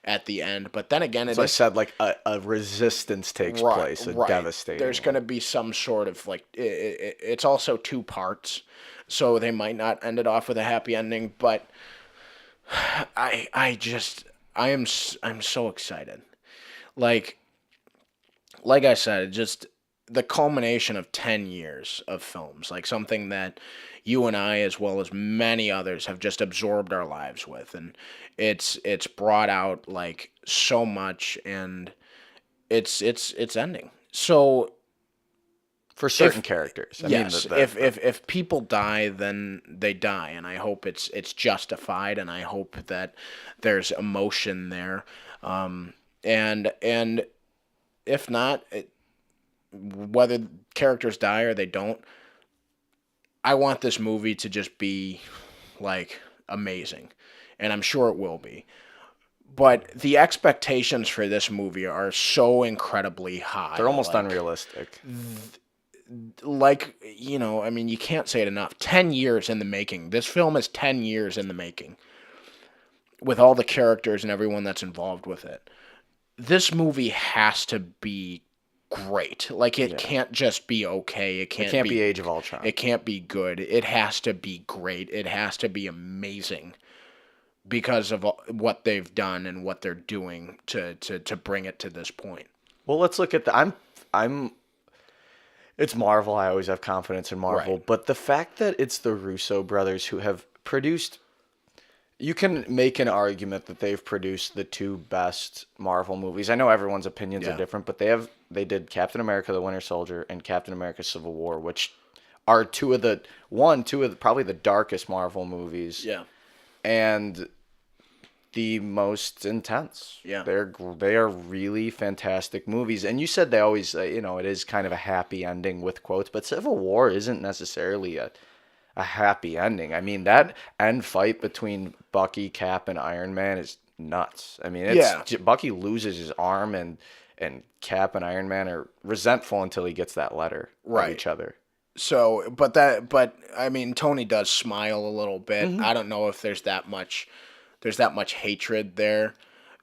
Speaker 1: at the end. But then again,
Speaker 2: As I said, like a resistance takes place, a devastating.
Speaker 1: There's gonna be some sort of, like, it's also 2 parts, so they might not end it off with a happy ending. But I'm so excited. Like like I said, just the culmination of 10 years of films, like something that you and I, as well as many others, have just absorbed our lives with. And it's brought out like so much, and it's ending. So
Speaker 2: For certain
Speaker 1: if
Speaker 2: characters. I mean,
Speaker 1: yes, if people die, then they die, and I hope it's justified, and I hope that there's emotion there. Um, and if not, whether characters die or they don't, I want this movie to just be like amazing, and I'm sure it will be. But the expectations for this movie are so incredibly high.
Speaker 2: they're almost unrealistic.
Speaker 1: I mean, you can't say it enough. 10 years in the making. This film is 10 years in the making with all the characters and everyone that's involved with it. This movie has to be great. Like it
Speaker 2: Yeah.
Speaker 1: can't just be okay.
Speaker 2: It can't be Age of Ultron.
Speaker 1: It can't be good. It has to be great. It has to be amazing because of what they've done and what they're doing to bring it to this point.
Speaker 2: Well, let's look at the. I'm. It's Marvel. I always have confidence in Marvel,
Speaker 1: Right.
Speaker 2: but the fact that it's the Russo brothers who have produced, you can make an argument that they've produced the two best Marvel movies. I know everyone's opinions are
Speaker 1: Yeah.
Speaker 2: different, but they did Captain America: The Winter Soldier and Captain America: Civil War, which are two of the, probably the darkest Marvel movies
Speaker 1: Yeah.
Speaker 2: and the most intense.
Speaker 1: Yeah.
Speaker 2: They are really fantastic movies. And you said they always, it is kind of a happy ending with quotes, but Civil War isn't necessarily a happy ending. I mean, that end fight between Bucky, Cap, and Iron Man is nuts. I mean,
Speaker 1: Yeah.
Speaker 2: Bucky loses his arm, and Cap and Iron Man are resentful until he gets that letter of
Speaker 1: Right.
Speaker 2: each other.
Speaker 1: So, but I mean, Tony does smile a little bit. I don't know if there's that much hatred there.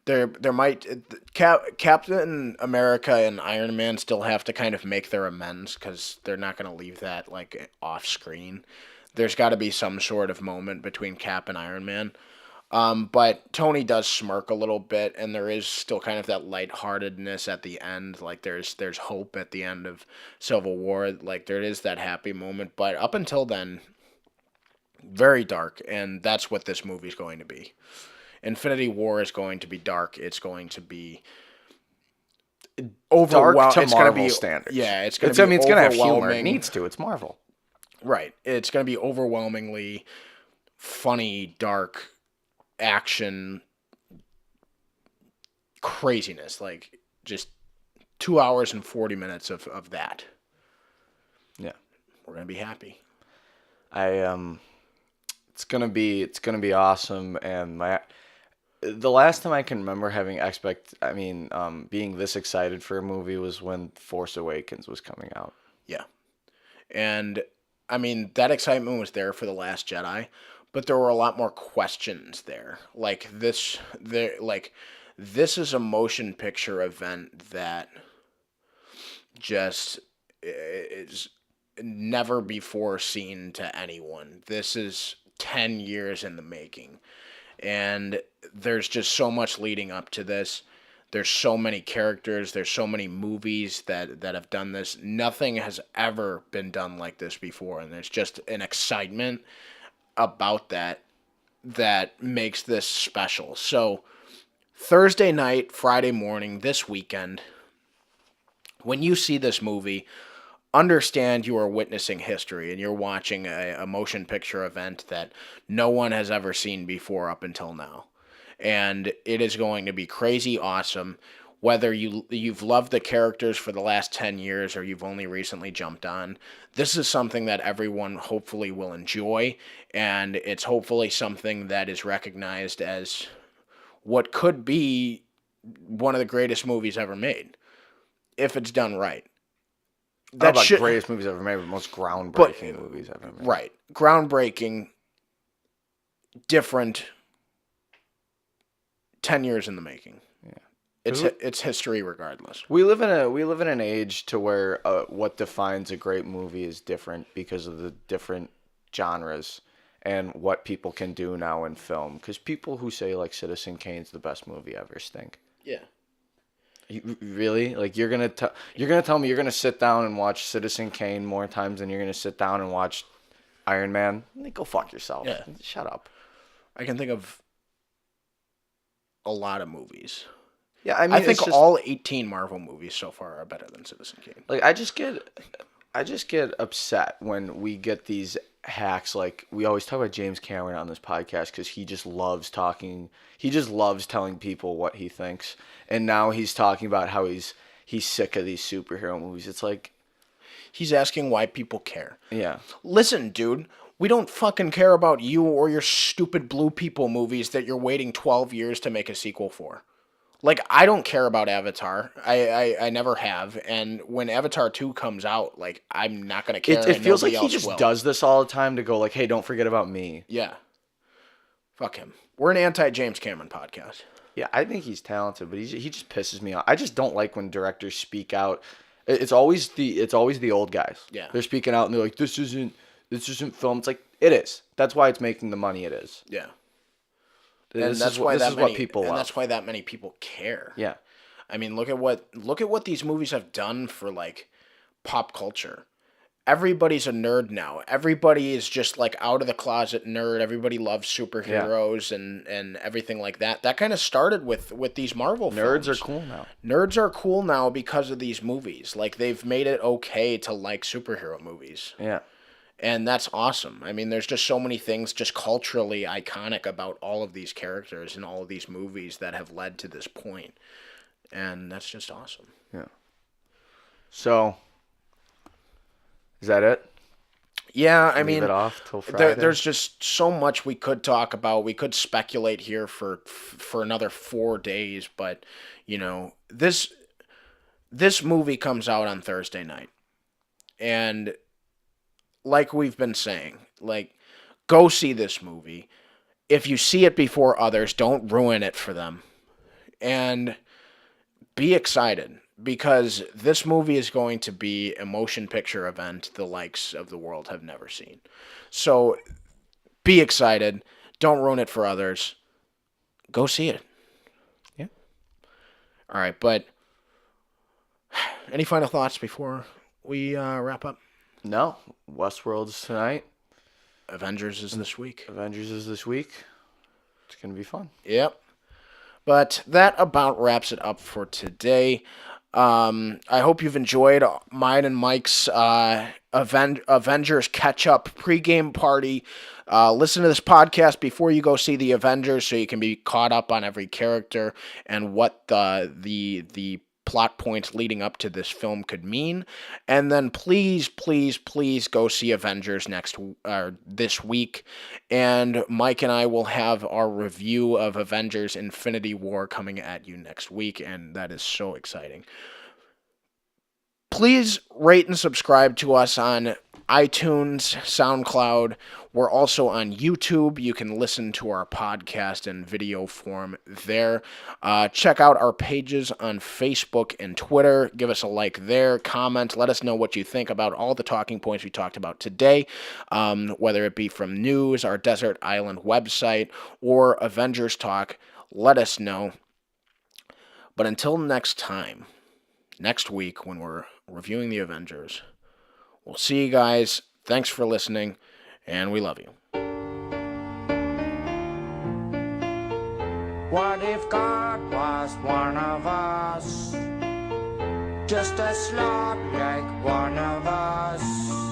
Speaker 1: There might Captain America and Iron Man still have to kind of make their amends because they're not going to leave that like off screen. There's got to be some sort of moment between Cap and Iron Man. But Tony does smirk a little bit, and there is still kind of that lightheartedness at the end. Like there's hope at the end of Civil War. Like there is that happy moment, but up until then, very dark, and that's what this movie's going to be. Infinity War is going to be dark. It's going to be
Speaker 2: Dark to
Speaker 1: It's going to
Speaker 2: Marvel
Speaker 1: be
Speaker 2: standards.
Speaker 1: yeah. It's going
Speaker 2: I
Speaker 1: to be
Speaker 2: mean, it's going to have humor. It
Speaker 1: overwhelming.
Speaker 2: needs to. It's Marvel.
Speaker 1: Right. It's going to be overwhelmingly funny, dark action craziness. Like just 2 hours and 40 minutes of that.
Speaker 2: Yeah.
Speaker 1: We're going to be happy.
Speaker 2: It's gonna be awesome, and the last time I can remember being this excited for a movie was when Force Awakens was coming out.
Speaker 1: Yeah. And I mean, that excitement was there for The Last Jedi, but there were a lot more questions there. This is a motion picture event that just is never before seen to anyone. This is 10 years in the making. And there's just so much leading up to this. There's so many characters, there's so many movies that have done this. Nothing has ever been done like this before, and there's just an excitement about that makes this special. So, Thursday night, Friday morning, this weekend, when you see this movie, understand you are witnessing history and you're watching a motion picture event that no one has ever seen before up until now. And it is going to be crazy awesome. Whether you've loved the characters for the last 10 years or you've only recently jumped on, this is something that everyone hopefully will enjoy, and it's hopefully something that is recognized as what could be one of the greatest movies ever made if it's done right.
Speaker 2: Not about greatest movies ever made, but most groundbreaking movies ever made.
Speaker 1: Right. Groundbreaking, different, 10 years in the making.
Speaker 2: Yeah.
Speaker 1: It's history regardless.
Speaker 2: We live in an age to where what defines a great movie is different because of the different genres and what people can do now in film. Because people who say like Citizen Kane's the best movie ever stink.
Speaker 1: Yeah.
Speaker 2: Really? Like you're gonna tell me you're gonna sit down and watch Citizen Kane more times than you're gonna sit down and watch Iron Man? Go fuck yourself.
Speaker 1: Yeah.
Speaker 2: Shut up.
Speaker 1: I can think of a lot of movies.
Speaker 2: Yeah, I mean,
Speaker 1: I think all 18 Marvel movies so far are better than Citizen Kane.
Speaker 2: Like I just get upset when we get these hacks. Like we always talk about James Cameron on this podcast because he just loves talking. He just loves telling people what he thinks. And now he's talking about how he's sick of these superhero movies. It's like
Speaker 1: he's asking why people care.
Speaker 2: Yeah.
Speaker 1: Listen, dude, we don't fucking care about you or your stupid Blue People movies that you're waiting 12 years to make a sequel for. Like, I don't care about Avatar. I never have. And when Avatar 2 comes out, like, I'm not going to care.
Speaker 2: It feels like he just does this all the time to go like, hey, don't forget about me.
Speaker 1: Yeah. Fuck him. We're an anti-James Cameron podcast.
Speaker 2: Yeah, I think he's talented, but he just pisses me off. I just don't like when directors speak out. It's always the old guys.
Speaker 1: Yeah.
Speaker 2: They're speaking out and they're like, this isn't film. It's like, it is. That's why it's making the money it is.
Speaker 1: Yeah.
Speaker 2: This is what people love.
Speaker 1: And that's why that many people care.
Speaker 2: Yeah.
Speaker 1: I mean, look at what these movies have done for like pop culture. Everybody's a nerd now. Everybody is just like out of the closet nerd. Everybody loves superheroes and everything like that. That kind of started with these Marvel films.
Speaker 2: Nerds are cool now.
Speaker 1: Nerds are cool now because of these movies. Like they've made it okay to like superhero movies.
Speaker 2: Yeah.
Speaker 1: And that's awesome. I mean, there's just so many things just culturally iconic about all of these characters and all of these movies that have led to this point. And that's just awesome.
Speaker 2: Yeah. So, is that it?
Speaker 1: Yeah, I
Speaker 2: Leave
Speaker 1: mean,
Speaker 2: it off till Friday.
Speaker 1: There's just so much we could talk about. We could speculate here for another 4 days, but you know, this movie comes out on Thursday night. And like we've been saying, like, go see this movie. If you see it before others, don't ruin it for them. And be excited, because this movie is going to be a motion picture event the likes of the world have never seen. So be excited. Don't ruin it for others. Go see it.
Speaker 2: Yeah.
Speaker 1: All right, but any final thoughts before we wrap up?
Speaker 2: No. Westworld's tonight.
Speaker 1: Avengers is this week.
Speaker 2: It's going to be fun.
Speaker 1: Yep. But that about wraps it up for today. I hope you've enjoyed mine and Mike's Avengers catch-up pregame party. Listen to this podcast before you go see the Avengers so you can be caught up on every character and what the plot points leading up to this film could mean. And then please, please, please go see Avengers this week. And Mike and I will have our review of Avengers Infinity War coming at you next week, and that is so exciting. Please rate and subscribe to us on iTunes, SoundCloud. We're also on YouTube. You can listen to our podcast in video form there. Check out our pages on Facebook and Twitter. Give us a like there. Comment. Let us know what you think about all the talking points we talked about today, whether it be from news, our Desert Island website, or Avengers Talk. Let us know. But until next time, next week when we're reviewing the Avengers, we'll see you guys. Thanks for listening, and we love you.
Speaker 3: What if God was one of us? Just a slot like one of us.